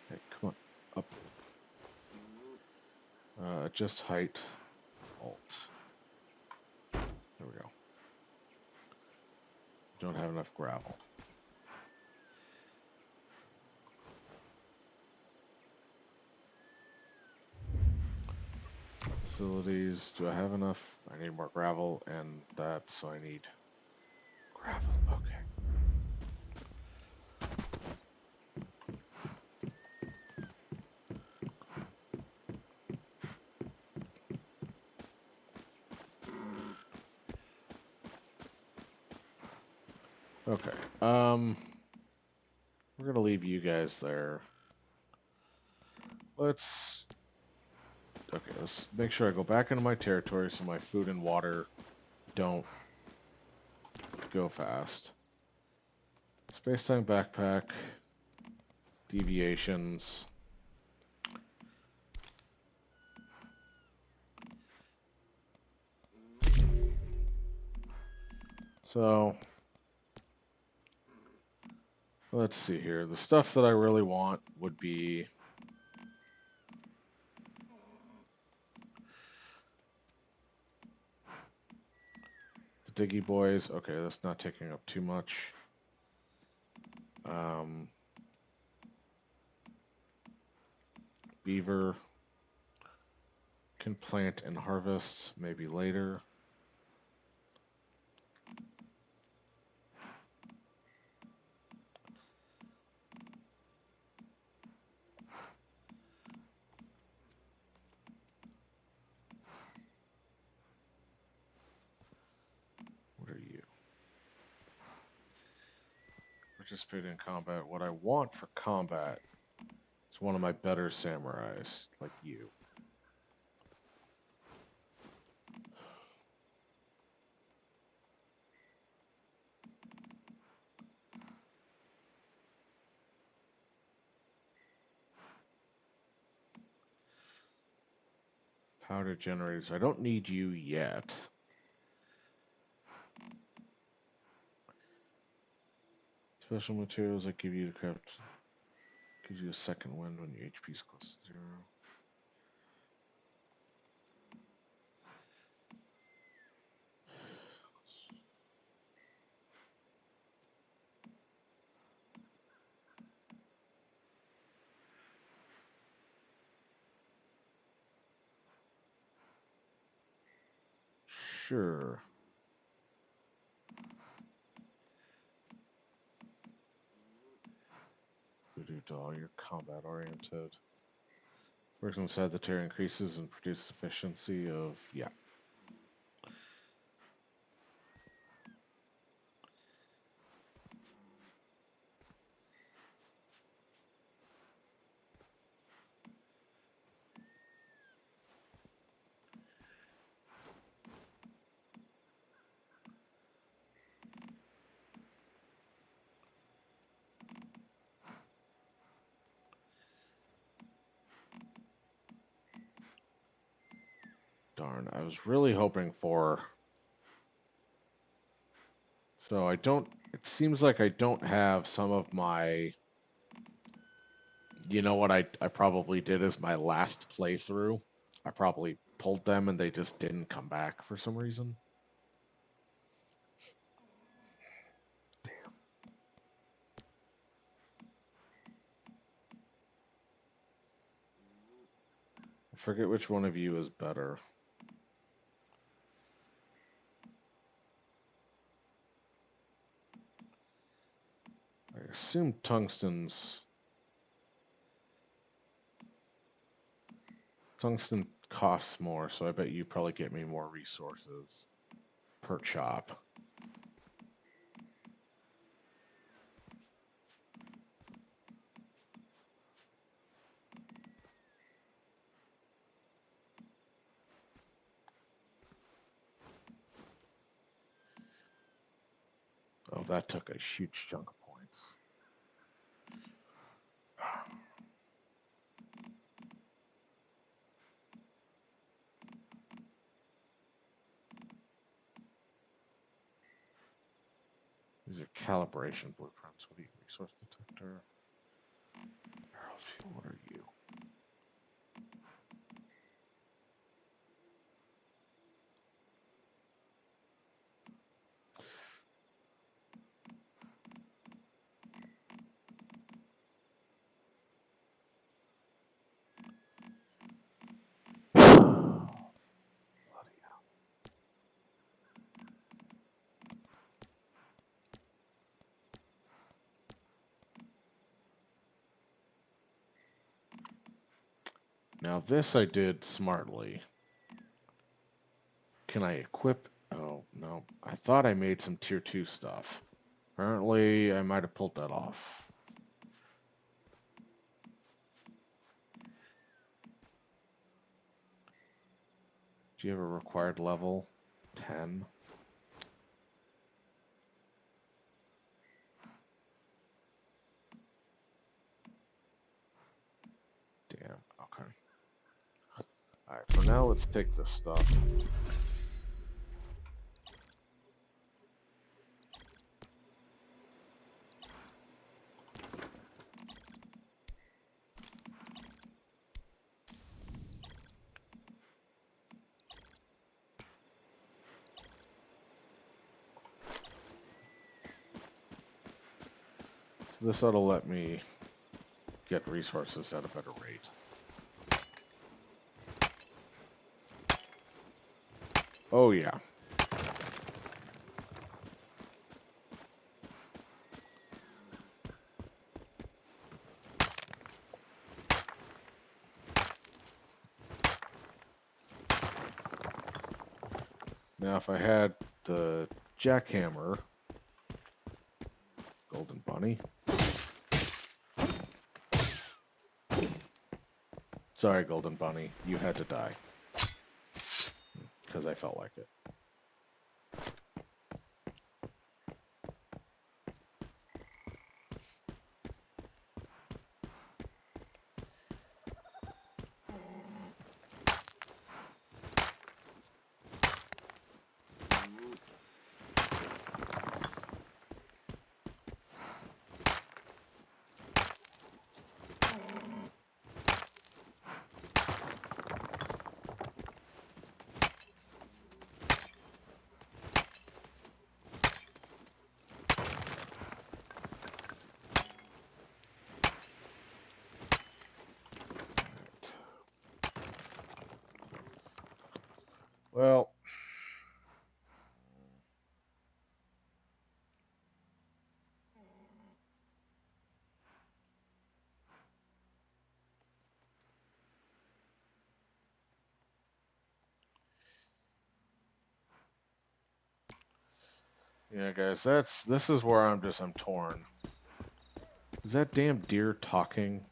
Hey, come on, up. Adjust height, Alt. There we go. Don't have enough gravel. Facilities. Do I have enough? I need more gravel, and that, so I need gravel. Okay. Okay. We're gonna leave you guys there. Let's make sure I go back into my territory so my food and water don't go fast. Space-time backpack, deviations. So, let's see here. The stuff that I really want would be the Diggy Boys. Okay, that's not taking up too much. Beaver can plant and harvest maybe later. What are you? Participate in combat. What I want for combat is one of my better samurais, like you. Powder generators. I don't need you yet. Special materials that give you the craft. Gives you a second wind when your HP is close to 0. Sure. Voodoo doll, you're combat oriented. Works inside the tear increases and produces efficiency of, yeah. Darn, I was really hoping for. So I don't, it seems like I don't have some of my, you know what I probably did as my last playthrough? I probably pulled them and they just didn't come back for some reason. I forget which one of you is better. I assume tungsten costs more, so I bet you probably get me more resources per chop. Oh, that took a huge chunk of points. These are calibration blueprints. What are you? Resource detector. Barrel fuel. What are you? Bloody hell. Now this I did smartly. Can I equip? Oh, no. I thought I made some tier 2 stuff. Apparently, I might have pulled that off. Do you have a required level? 10. Damn, okay. Alright, for now, let's take this stuff. So this ought to let me get resources at a better rate. Oh yeah. Now if I had the jackhammer, golden bunny. Sorry, golden bunny, you had to die. Because I felt like it. Well, yeah, guys, this is where I'm torn. Is that damn deer talking?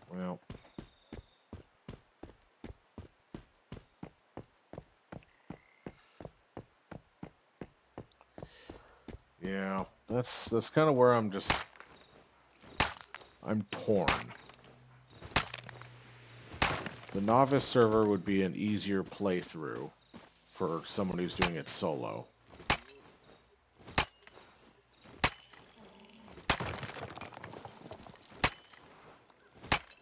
Well, yeah, that's kind of where I'm torn. The novice server would be an easier playthrough for someone who's doing it solo.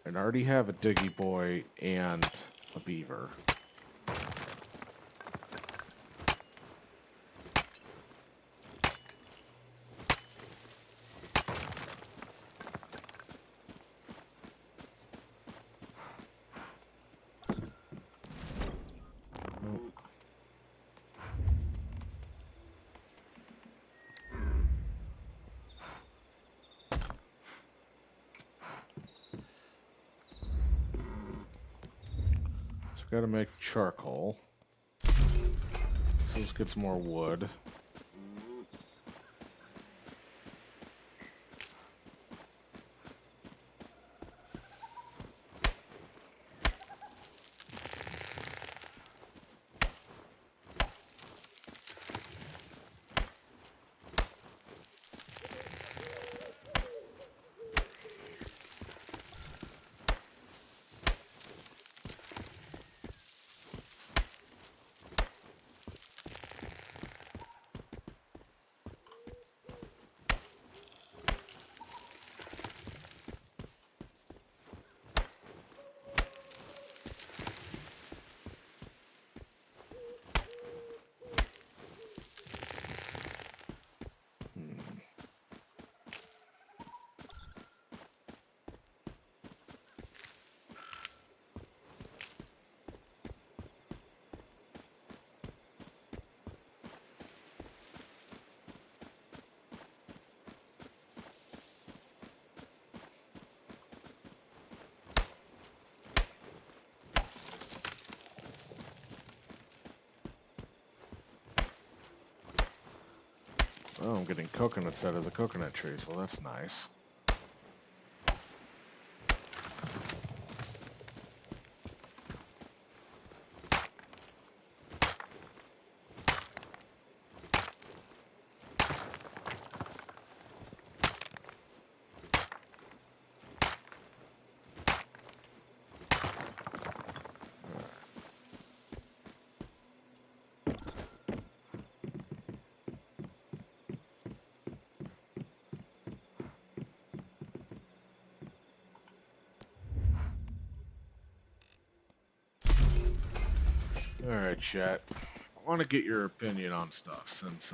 And I already have a Diggy Boy and a Beaver. So gotta make charcoal. So let's get some more wood. Oh, I'm getting coconuts out of the coconut trees. Well, that's nice. Alright, chat. I want to get your opinion on stuff since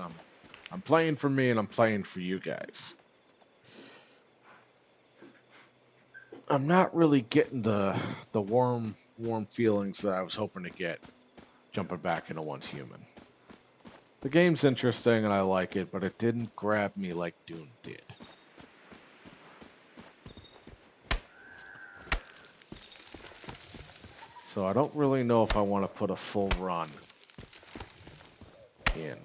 I'm playing for me and I'm playing for you guys. I'm not really getting the warm feelings that I was hoping to get jumping back into Once Human. The game's interesting and I like it, but it didn't grab me like Dune did. So I don't really know if I want to put a full run in.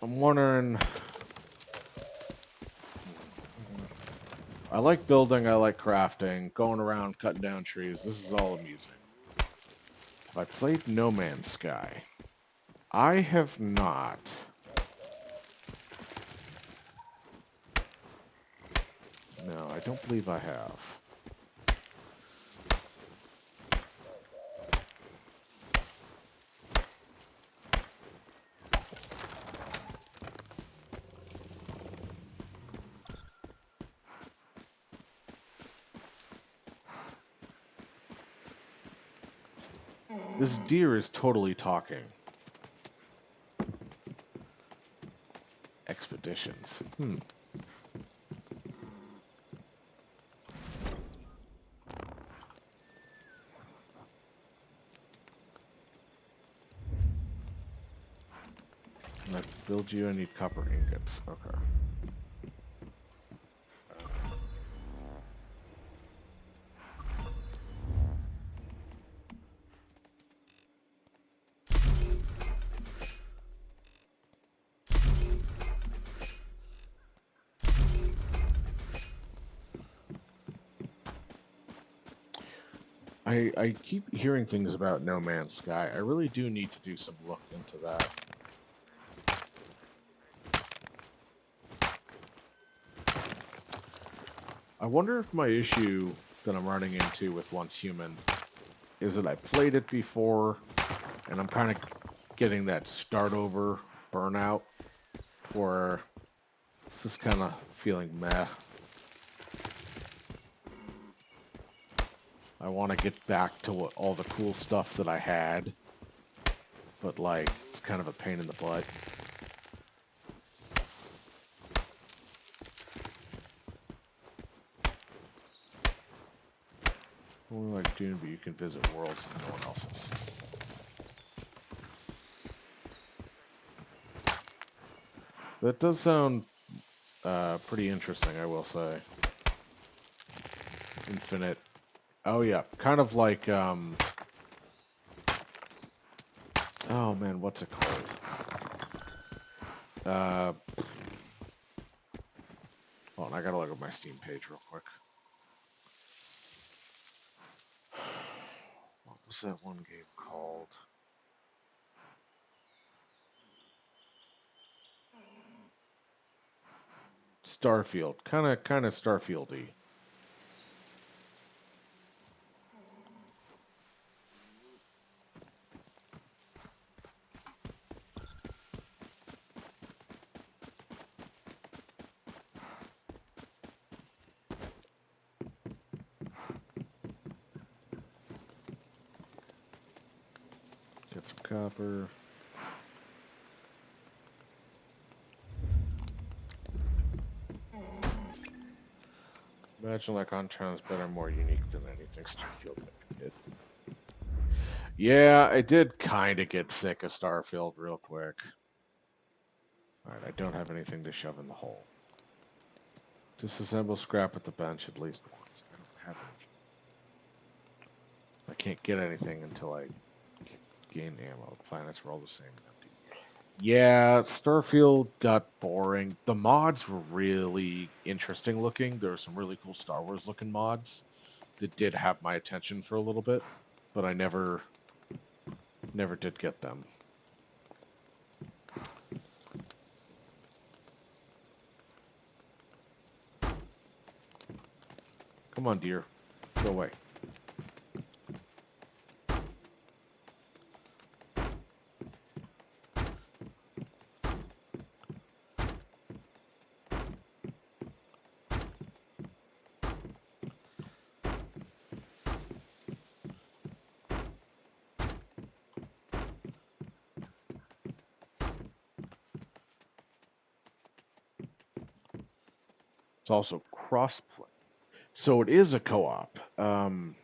I'm wondering... I like building, I like crafting, going around, cutting down trees. This is all amusing. Have I played No Man's Sky? I have not. No, I don't believe I have. This deer is totally talking. Expeditions. Can I build you? I need copper ingots. Okay. I keep hearing things about No Man's Sky. I really do need to do some look into that. I wonder if my issue that I'm running into with Once Human is that I played it before and I'm kind of getting that start over burnout where it's just kind of feeling meh. I want to get back to all the cool stuff that I had, but like it's kind of a pain in the butt. Only like Dune, but you can visit worlds that no one else's. That does sound pretty interesting, I will say. Infinite. Oh yeah, kind of like oh man, what's it called? Hold on, I gotta look at my Steam page real quick. What was that one game called? Starfield. Kinda Starfield-y. Get some copper. Imagine like on-town's better, more unique than anything Starfield ever did. Yeah, I did kind of get sick of Starfield real quick. Alright, I don't have anything to shove in the hole. Disassemble scrap at the bench at least once. I don't have anything. I can't get anything until I gain ammo. Planets were all the same and empty. Yeah, Starfield got boring. The mods were really interesting looking. There were some really cool Star Wars looking mods that did have my attention for a little bit, but I never did get them. Come on, dear. Go away. It's also crossplay. So it is a co-op. No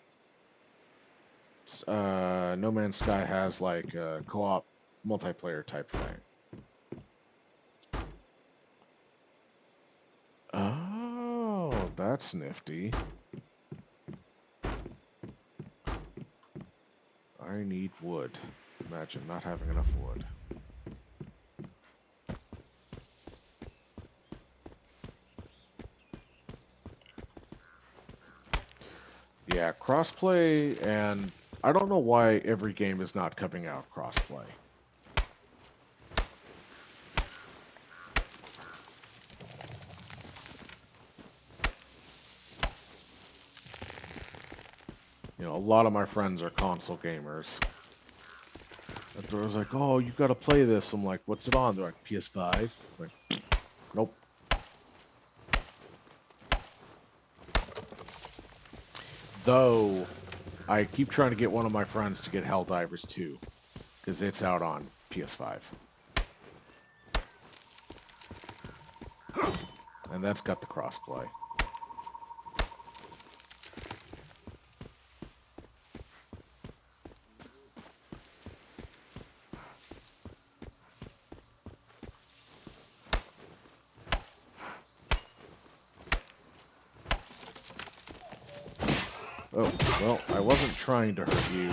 Man's Sky has like a co-op multiplayer type thing. Oh, that's nifty. I need wood. Imagine not having enough wood. Yeah, crossplay, and I don't know why every game is not coming out crossplay. You know, a lot of my friends are console gamers. And they're always like, "Oh, you got to play this." I'm like, "What's it on?" They're like, "PS5." I'm like, nope. Though I keep trying to get one of my friends to get Helldivers 2 because it's out on PS5, and that's got the crossplay. Oh, well, I wasn't trying to hurt you,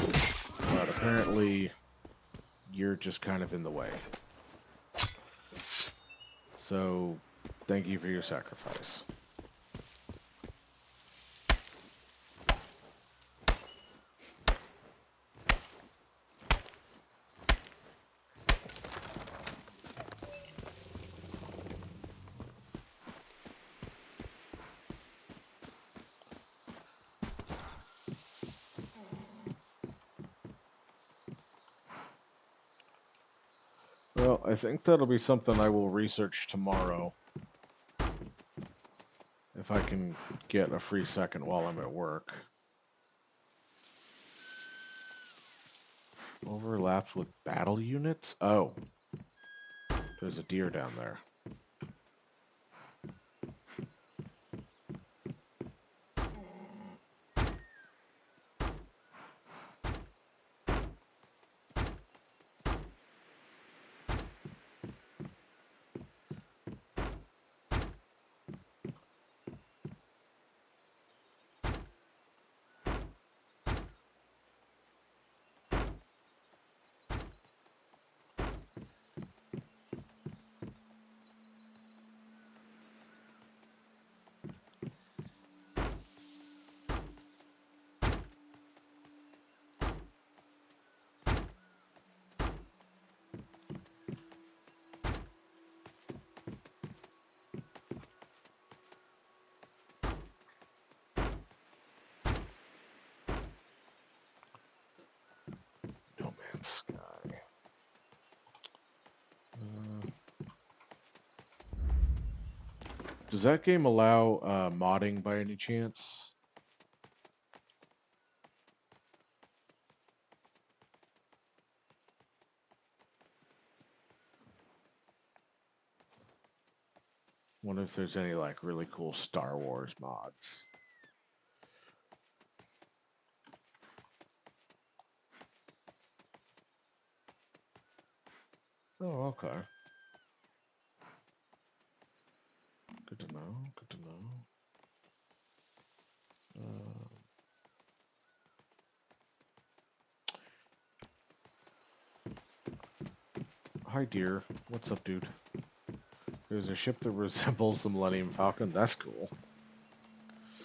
but apparently you're just kind of in the way. So, thank you for your sacrifice. Well, I think that'll be something I will research tomorrow. If I can get a free second while I'm at work. Overlaps with battle units? Oh, there's a deer down there. No Man's Sky. Does that game allow modding by any chance? Wonder if there's any like really cool Star Wars mods. Oh, okay. Good to know. Good to know. Uh, hi dear. What's up, dude? There's a ship that resembles the Millennium Falcon. That's cool.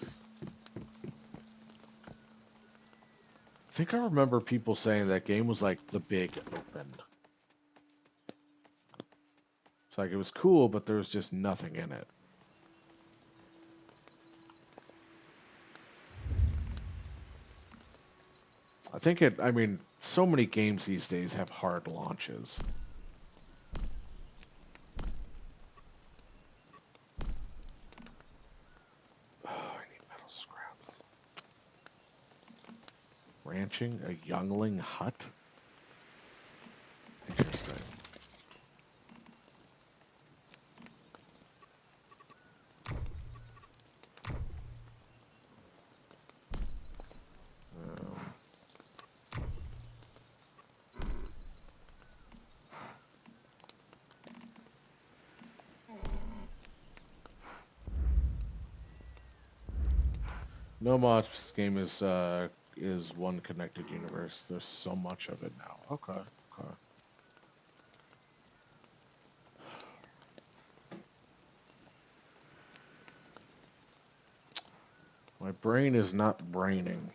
I think I remember people saying that game was like the big open. It's like it was cool, but there was just nothing in it. I mean, so many games these days have hard launches. Oh, I need metal scraps. Ranching a youngling hut? Interesting. No much. This game is one connected universe. There's so much of it now. Okay, okay. My brain is not braining.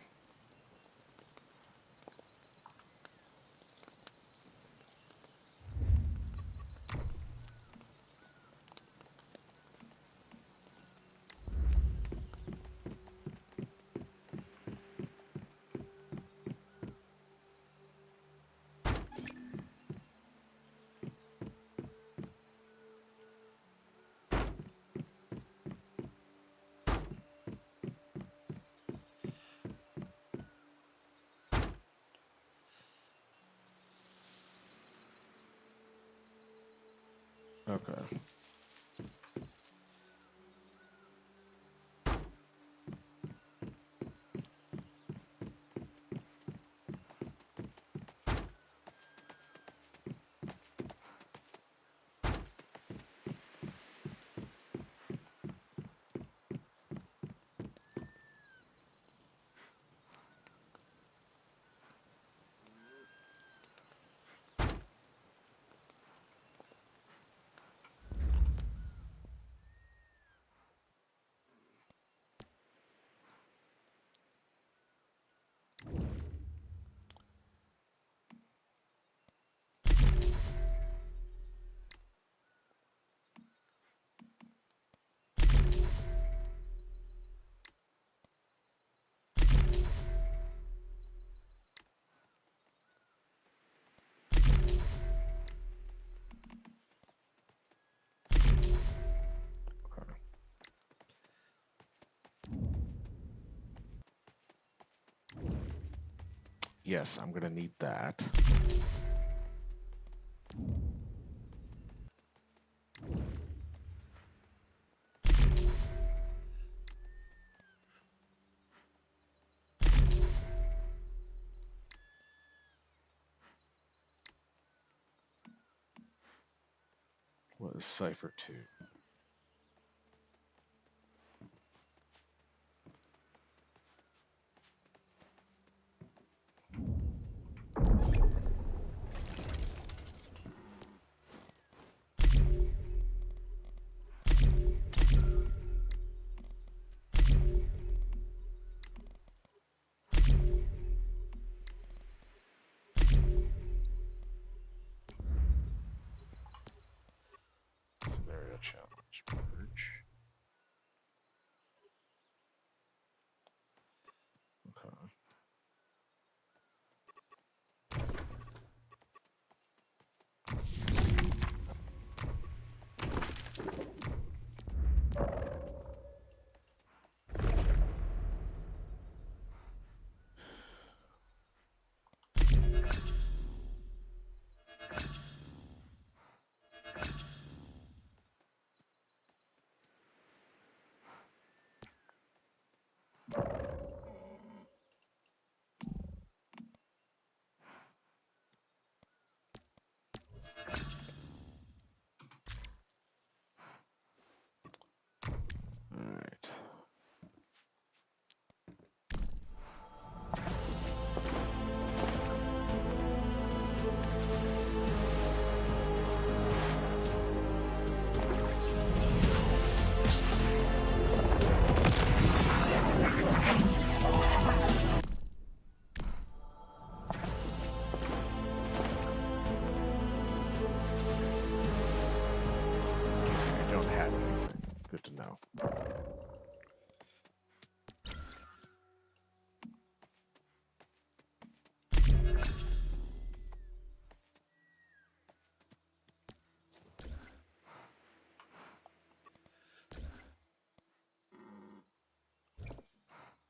Okay. Yes, I'm gonna need that. What is Cipher 2? Scenario challenge.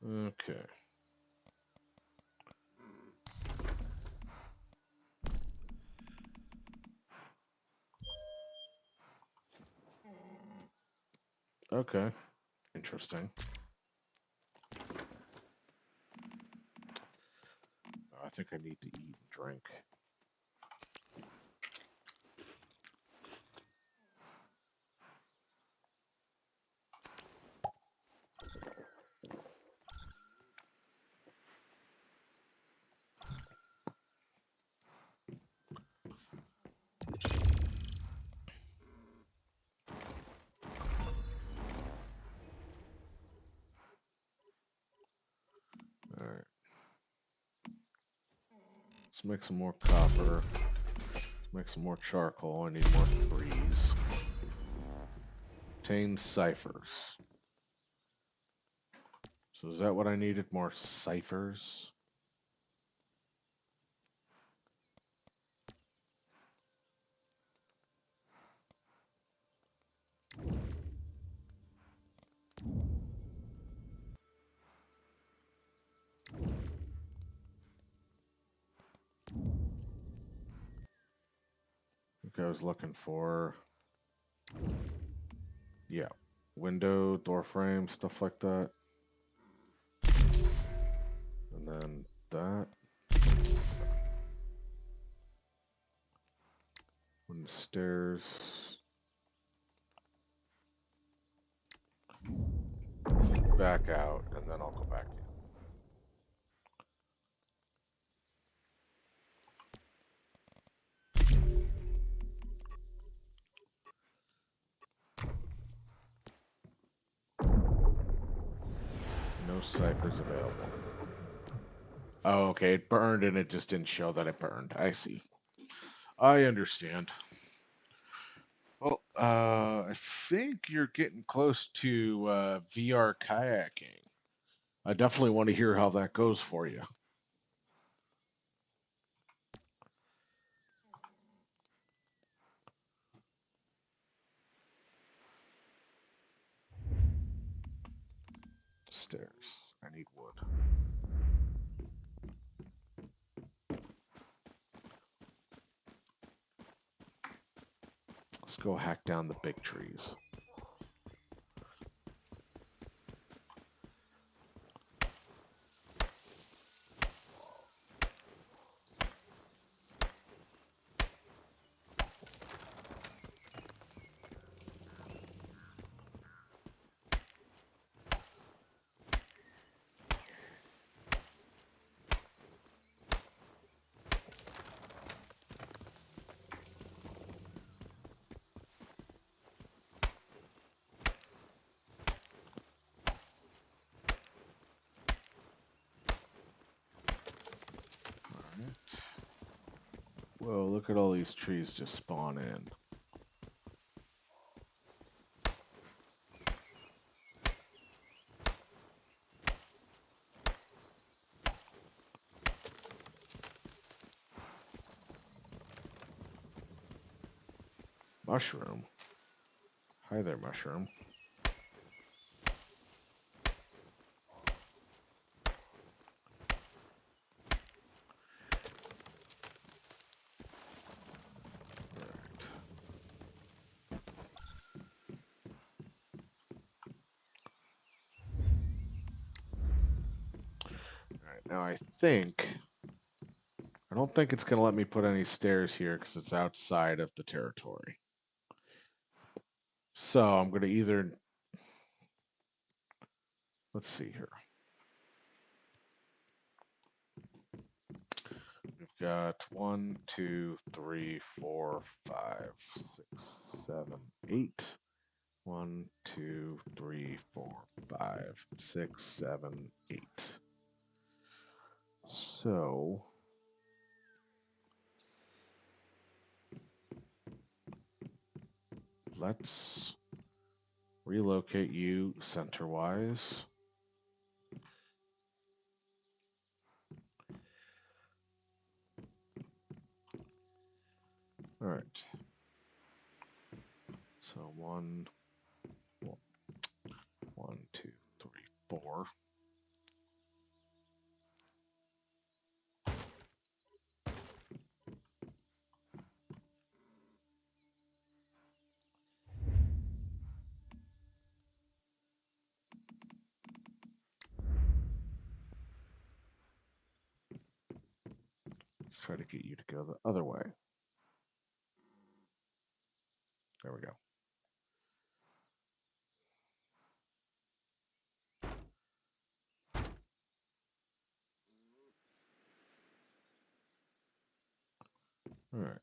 Okay. Okay. Interesting. I think I need to eat and drink. All right. Let's make some more copper. Make some more charcoal. I need more threes. Obtain ciphers. So is that what I needed? More ciphers? I think I was looking for, yeah, window, door frame, stuff like that. And then that. Wooden stairs. Back out, and then I'll go back in. No ciphers available. Oh, okay, it burned and it just didn't show that it burned. I see. I understand. Well, I think you're getting close to VR kayaking. I definitely want to hear how that goes for you. Stairs. I need wood. Let's go hack down the big trees. Alright. Whoa, look at all these trees just spawn in. Mushroom. Hi there, mushroom. Alright. Alright, now I don't think it's going to let me put any stairs here because it's outside of the territory. So I'm going to either, let's see here. We've got 1, 2, 3, 4, 5, 6, 7, 8. 1, 2, 3, 4, 5, 6, 7, 8. So let's relocate you center-wise. All right. So 1, 2, 3, 4. try to get you to go the other way. There we go. All right.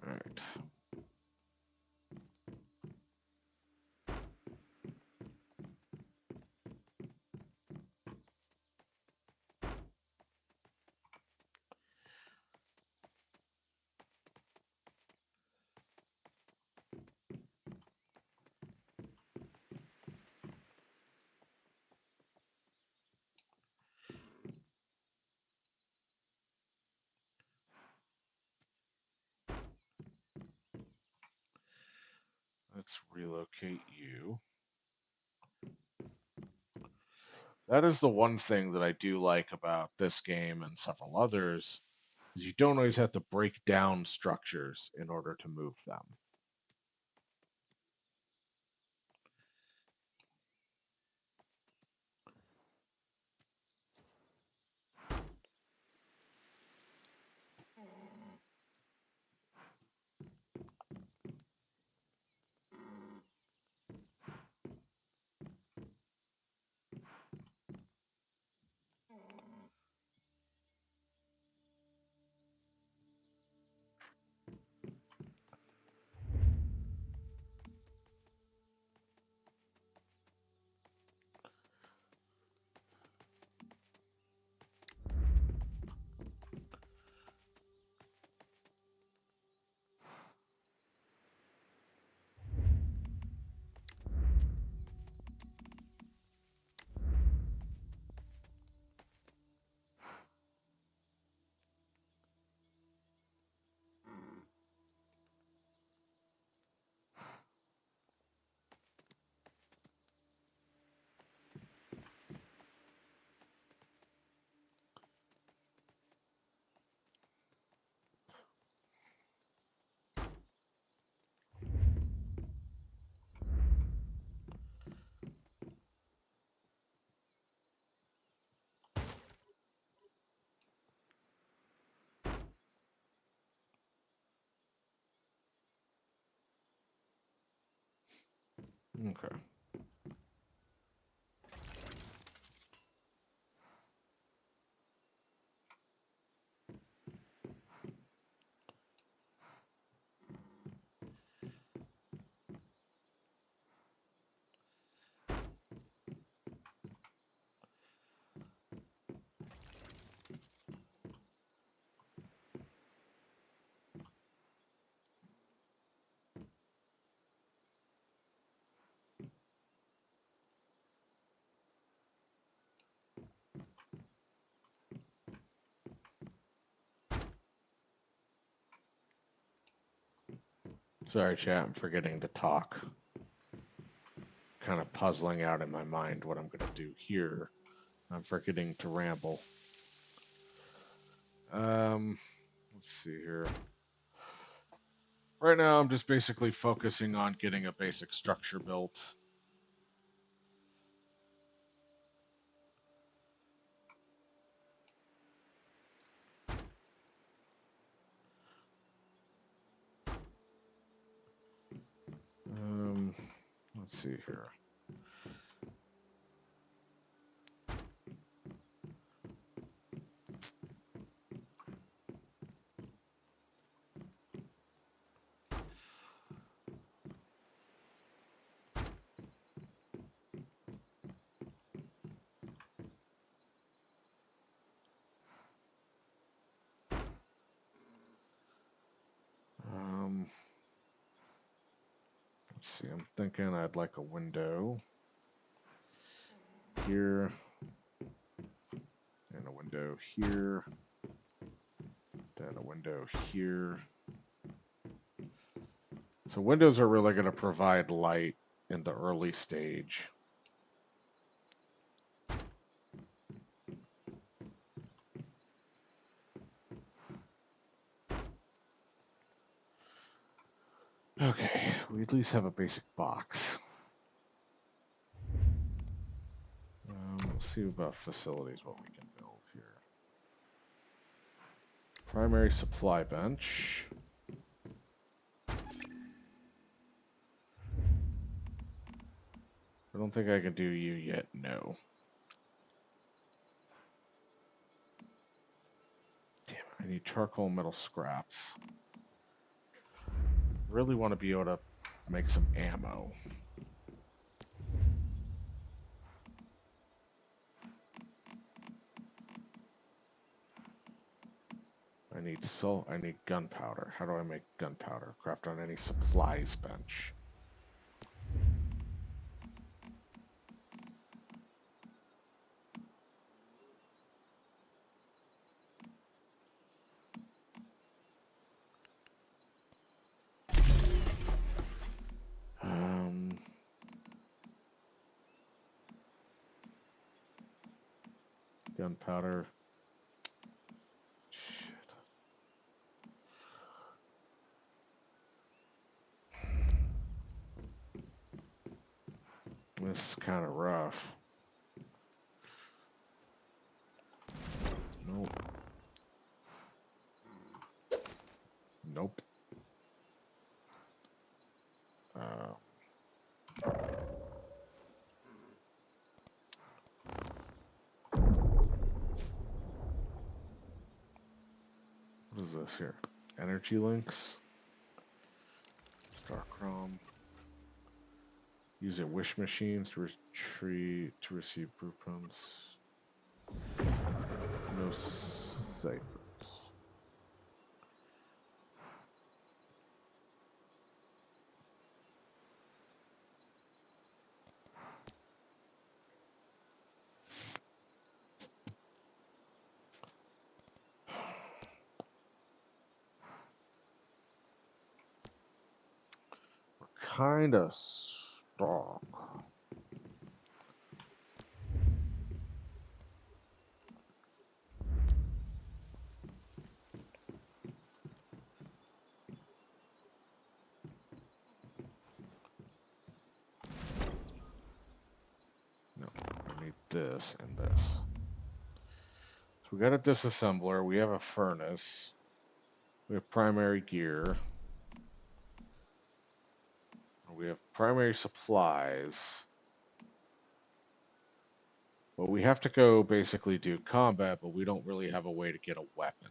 All right. Let's relocate you. That is the one thing that I do like about this game and several others is you don't always have to break down structures in order to move them. Okay. Sorry, chat. I'm forgetting to talk. Kind of puzzling out in my mind what I'm going to do here. I'm forgetting to ramble. Let's see here. Right now, I'm just basically focusing on getting a basic structure built. Let's see here. see, I'm thinking I'd like a window here, and a window here, then a window here. So windows are really going to provide light in the early stage. Okay, we at least have a basic box. Let's see about facilities, what we can build here. Primary supply bench. I don't think I can do you yet, no. Damn it, I need charcoal and metal scraps. Really want to be able to make some ammo. I need gunpowder. How do I make gunpowder? Craft on any supplies bench. Gunpowder. Shit. This is kind of rough. Nope. Nope. What is this here? Energy links. Starchrome. Use a wish machines to receive blueprints. No ciphers. We're kind of stuck. No, I need this and this. So we got a disassembler. We have a furnace. We have primary gear. We have primary supplies. Well, we have to go basically do combat, but we don't really have a way to get a weapon.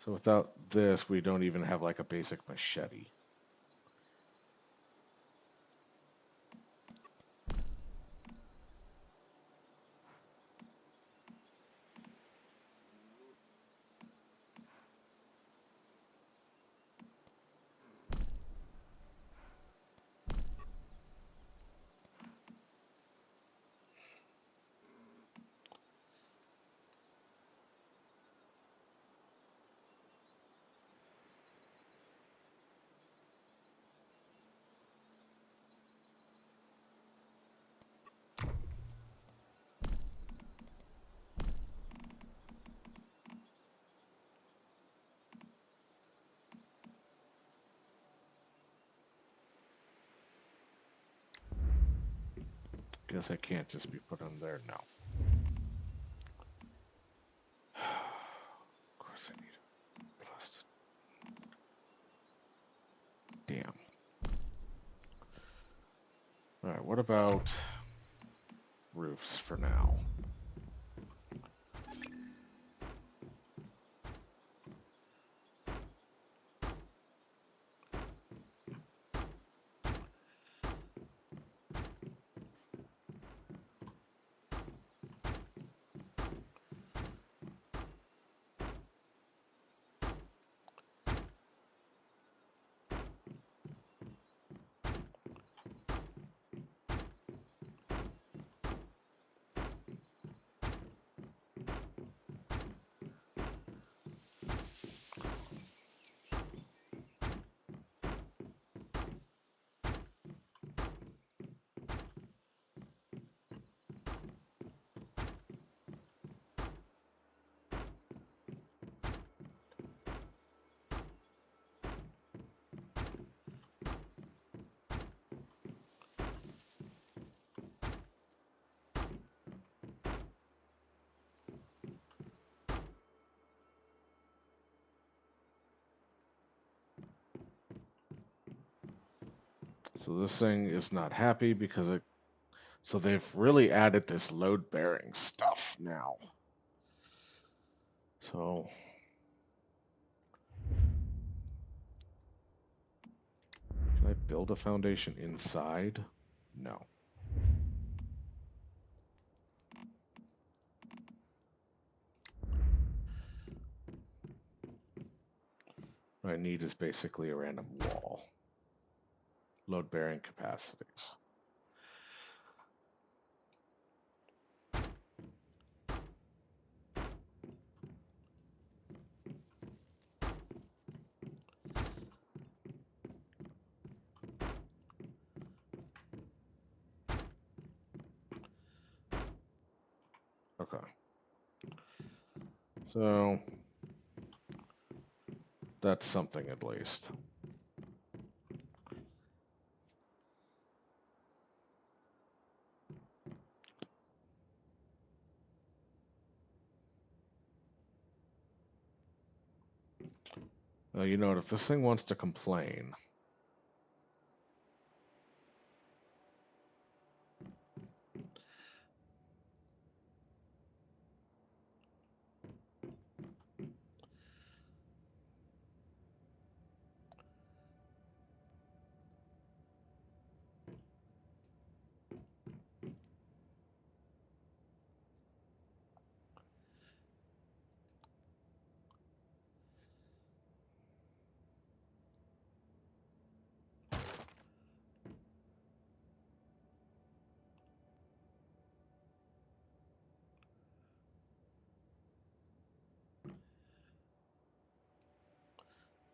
So without this, we don't even have like a basic machete. Guess I can't just be put on there. No. Of course I need a plus. Damn. Alright, what about roofs for now? So this thing is not happy because it. So they've really added this load bearing stuff now. So can I build a foundation inside? No. What I need is basically a random wall. Load bearing capacities. Okay. So that's something at least. You know, if this thing wants to complain,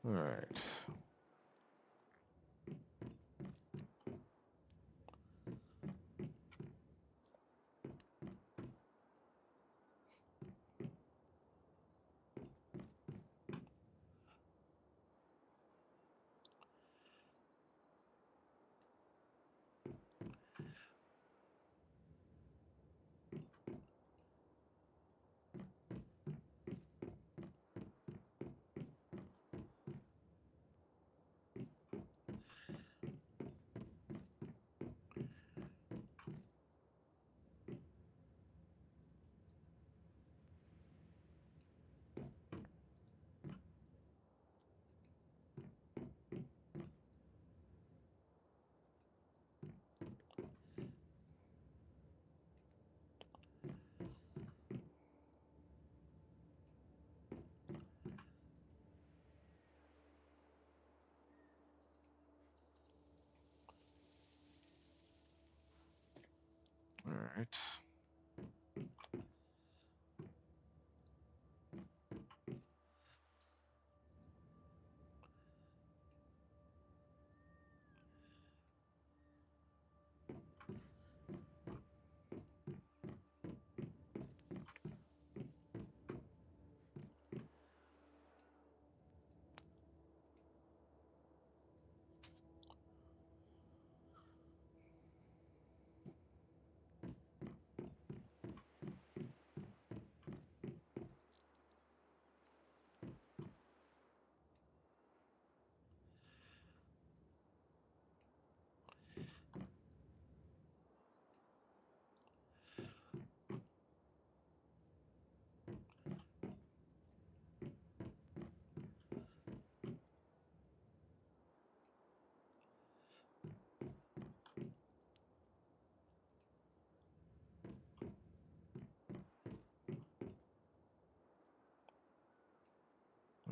all right. All right.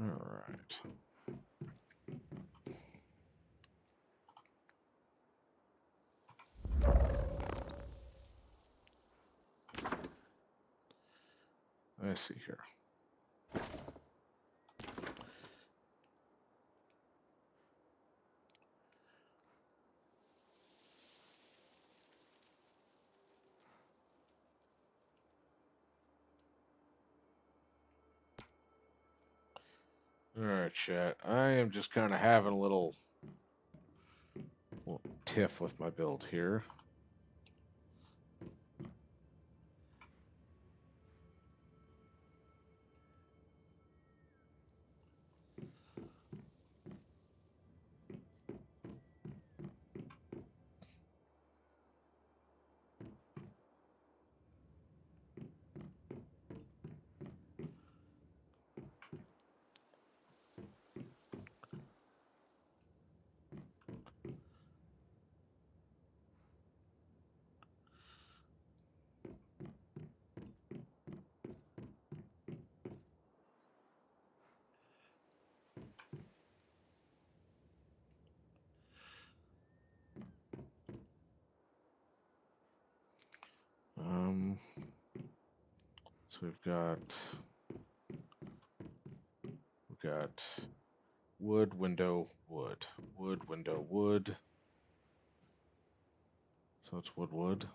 All right. I see here. All right, chat. I am just kind of having a little tiff with my build here. So we've got wood, window, wood, wood, window, wood. So it's wood, wood.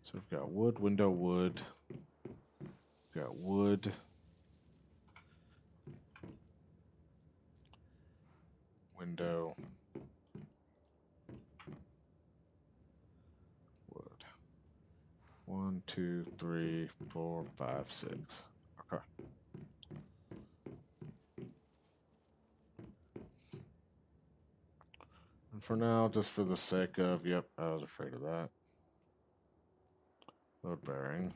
So we've got wood, window, wood. We've got wood, window, wood. 1, 2, 3, 4, 5, 6. Okay. And for now, just for the sake of, yep, I was afraid of that. Load bearing.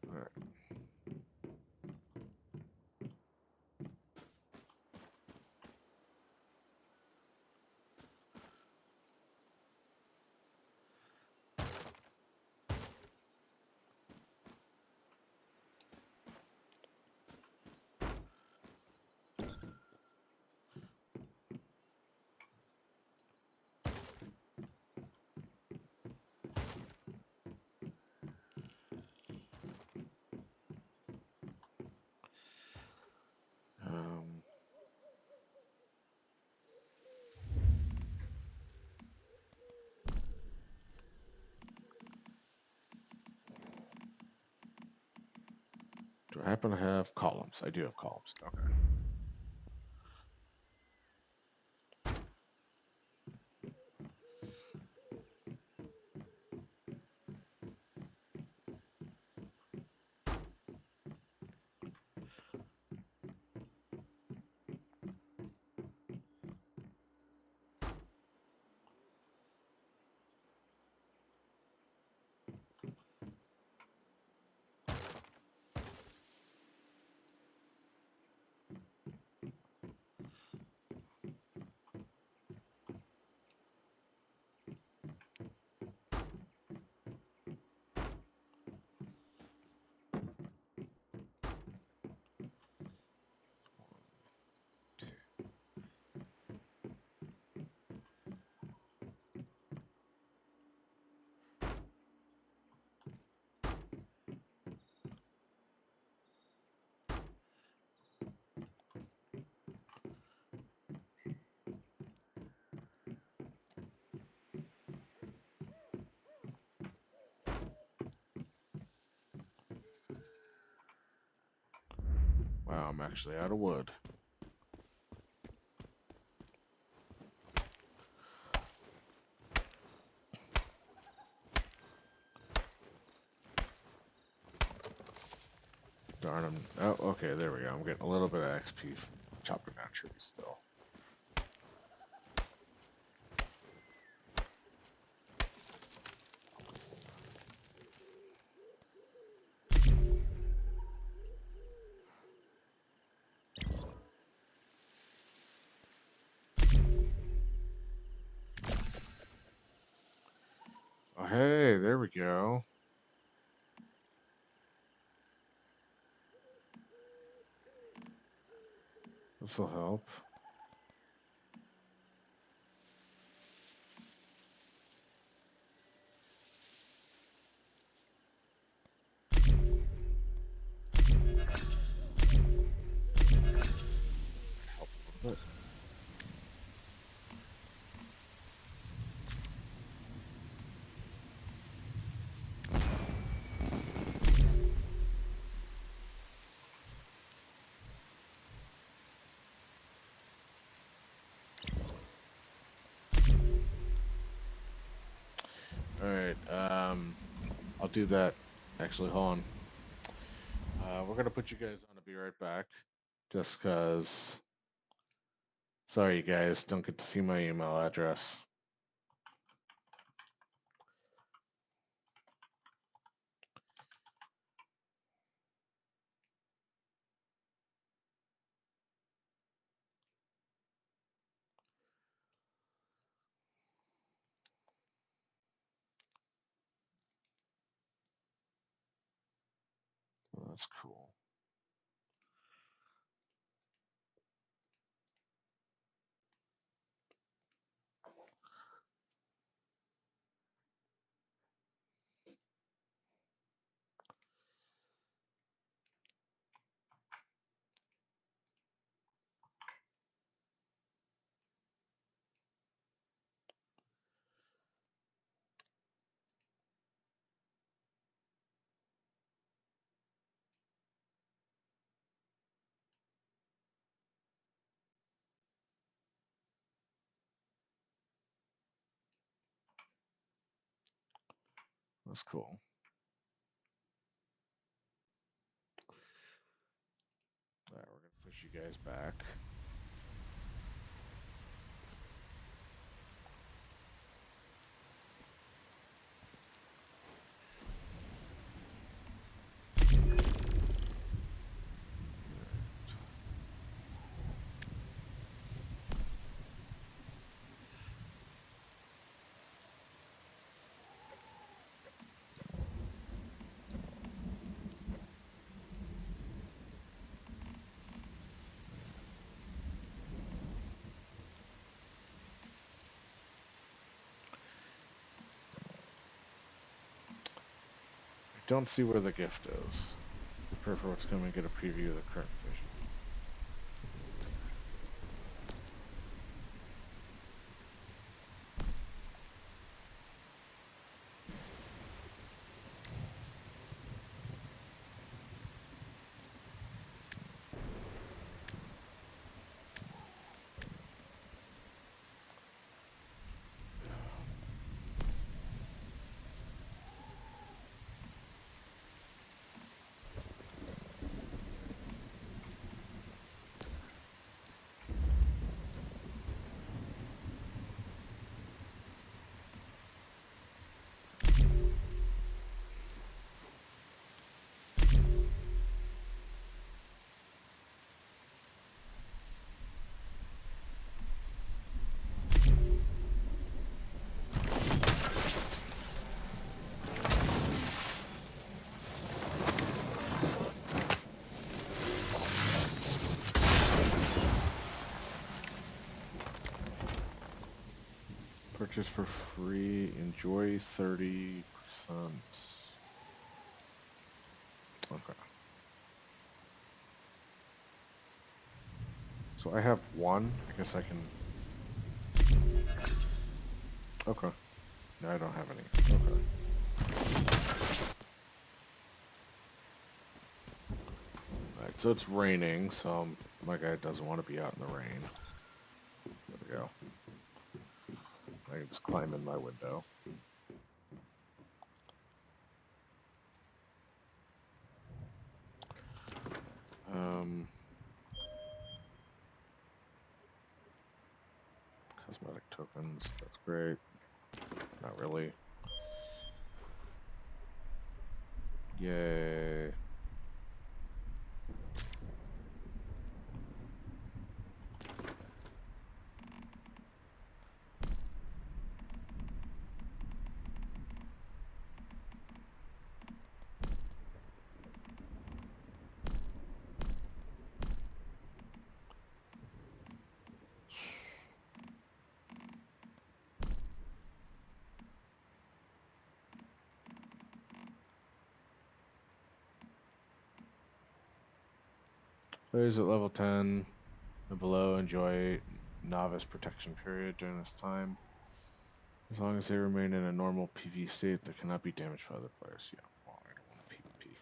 All right. Um, do I happen to have columns? I do have columns. Okay. Wow, I'm actually out of wood. Darn, oh, okay, there we go. I'm getting a little bit of XP from chopping down trees still. Oh, hey, there we go. This will help. Help a little bit. All right, I'll do that. Actually, hold on. We're gonna put you guys on. I'll be right back. Just cause. Sorry, you guys don't get to see my email address. That's cool. That's cool. All right, we're gonna push you guys back. I don't see where the gift is. Prepare for what's coming. Get a preview of the current vision. Purchase for free. Enjoy 30%. Okay. So I have one. I guess I can. Okay. No, I don't have any. Okay. Alright, so it's raining, so my guy doesn't want to be out in the rain. There we go. I can just climb in my window. Cosmetic tokens, that's great. Not really. Yay. Players at level 10 and below enjoy novice protection period during this time. As long as they remain in a normal PvP state, they cannot be damaged by other players. Yeah, well, I don't want to PvP.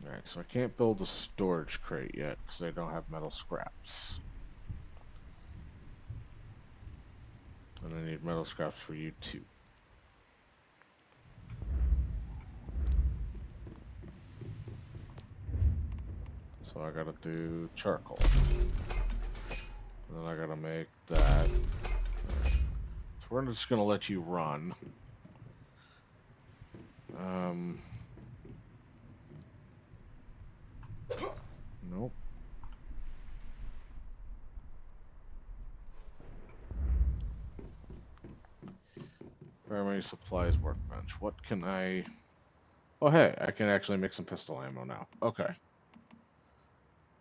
Alright, so I can't build a storage crate yet because I don't have metal scraps. And I need metal scraps for you too. So I gotta do charcoal. And then I gotta make that. So we're just gonna let you run. Nope. Primary supplies workbench. What can I... Oh, hey, I can actually make some pistol ammo now. Okay.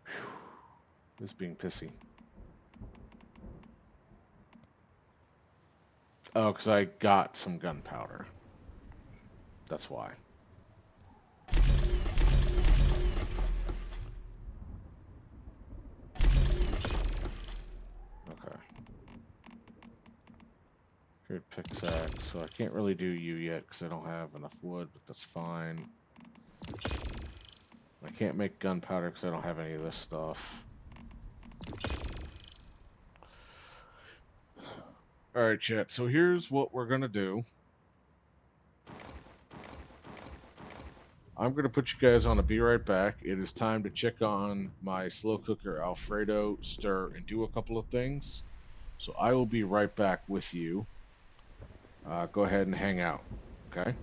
Whew. This being pissy. Oh, because I got some gunpowder. That's why. Okay. Great pickaxe. So I can't really do you yet because I don't have enough wood, but that's fine. I can't make gunpowder because I don't have any of this stuff. Alright, chat. So here's what we're going to do. I'm going to put you guys on a be right back. It is time to check on my slow cooker Alfredo, stir, and do a couple of things. So I will be right back with you. Go ahead and hang out. Okay?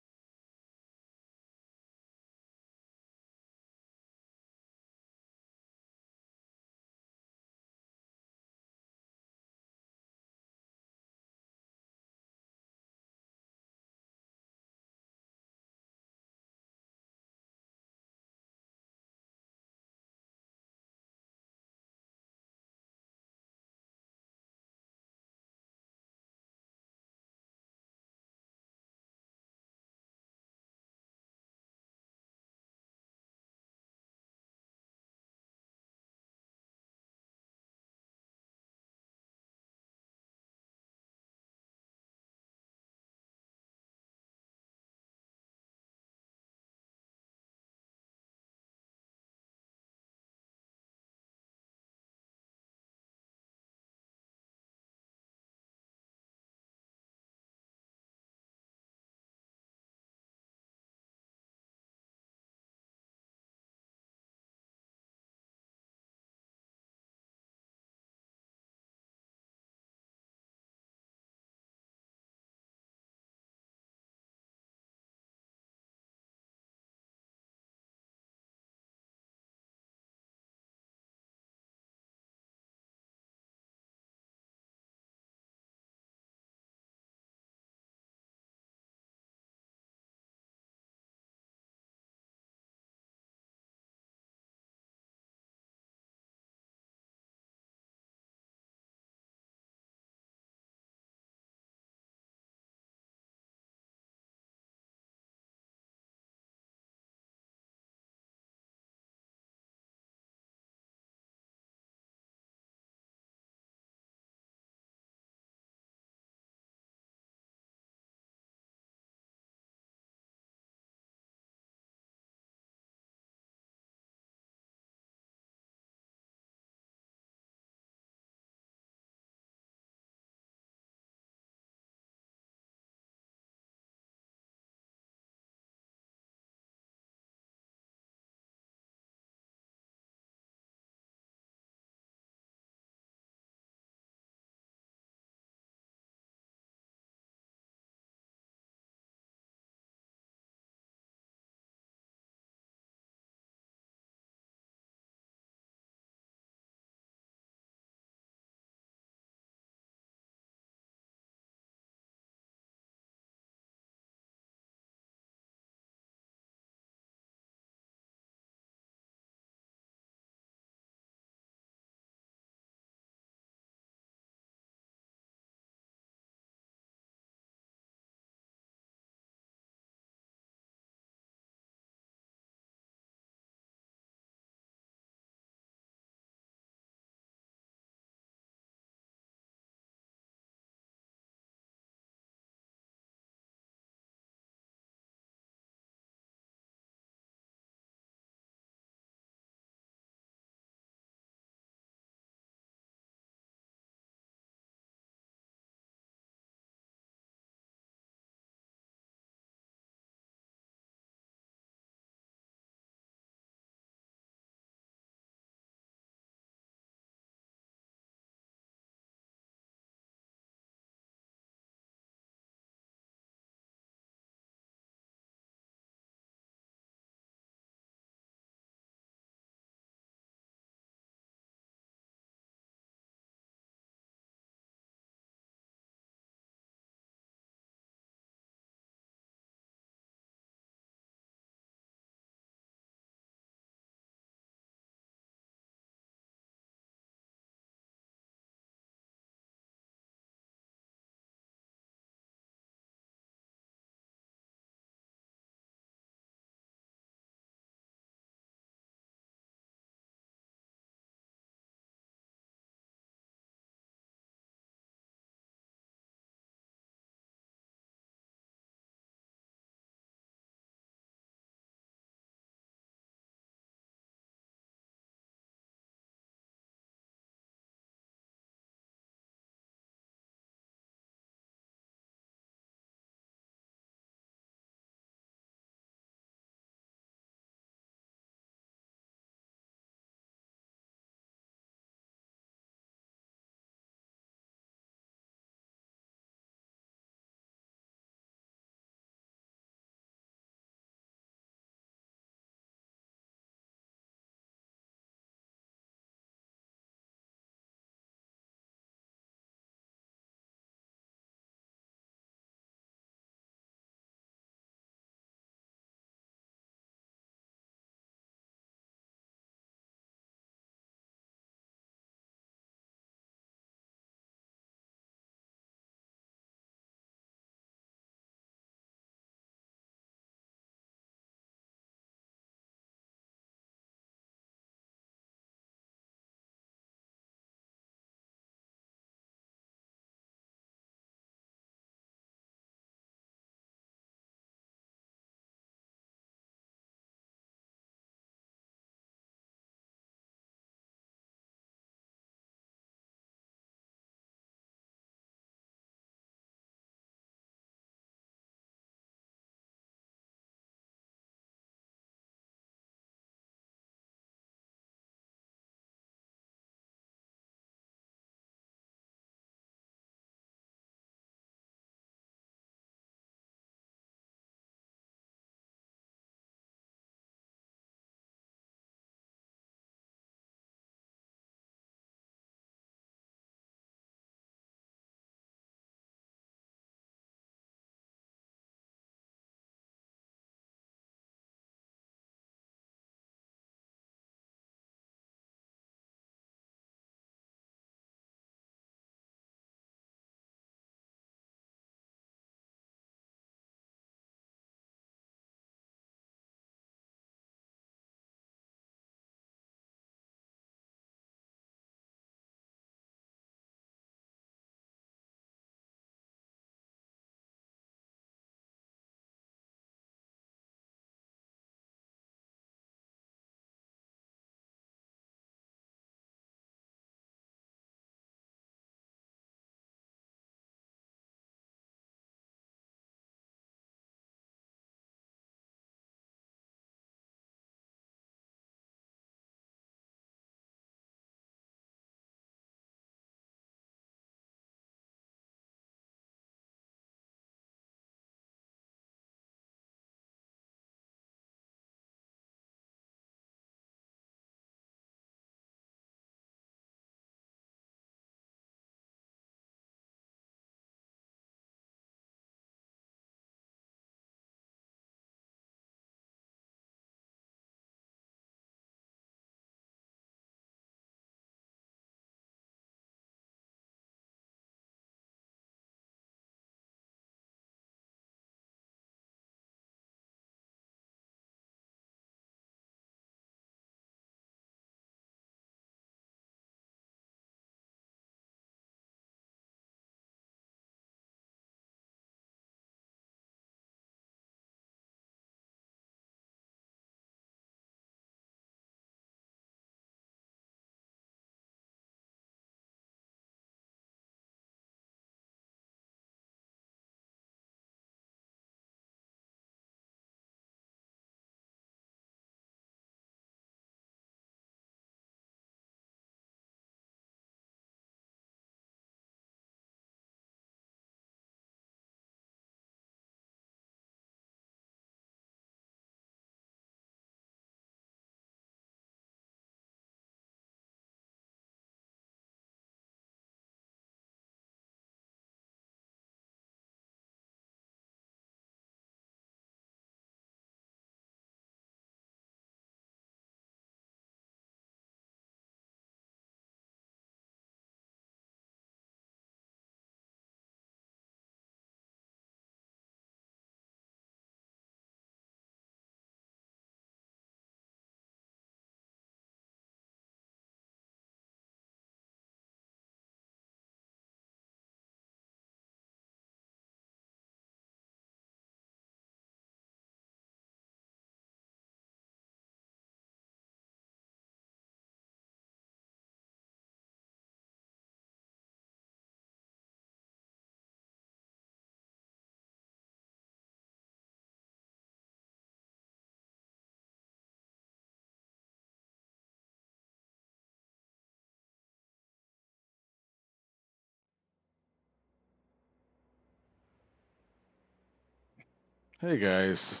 Hey guys.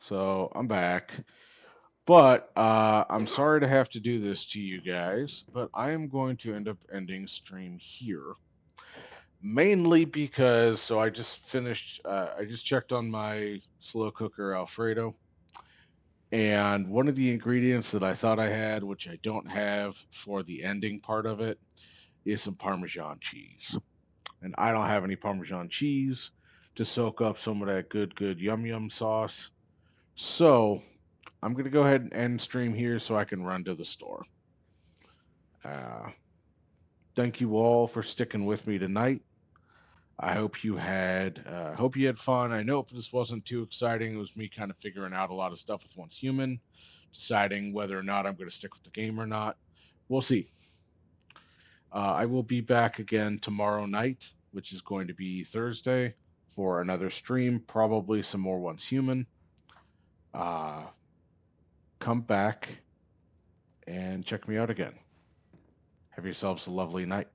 So I'm back. But I'm sorry to have to do this to you guys, but I am going to end up ending stream here. Mainly because I just finished I just checked on my slow cooker Alfredo, and one of the ingredients that I thought I had, which I don't have for the ending part of it, is some Parmesan cheese. And I don't have any Parmesan cheese to soak up some of that good yum yum sauce. So I'm gonna go ahead and end stream here so I can run to the store. Uh, thank you all for sticking with me tonight. I hope you had fun. I know this wasn't too exciting. It was me kind of figuring out a lot of stuff with Once Human, deciding whether or not I'm going to stick with the game or not. We'll see. I will be back again tomorrow night, which is going to be Thursday, for another stream, probably some more Once Human. Uh, come back and check me out again. Have yourselves a lovely night.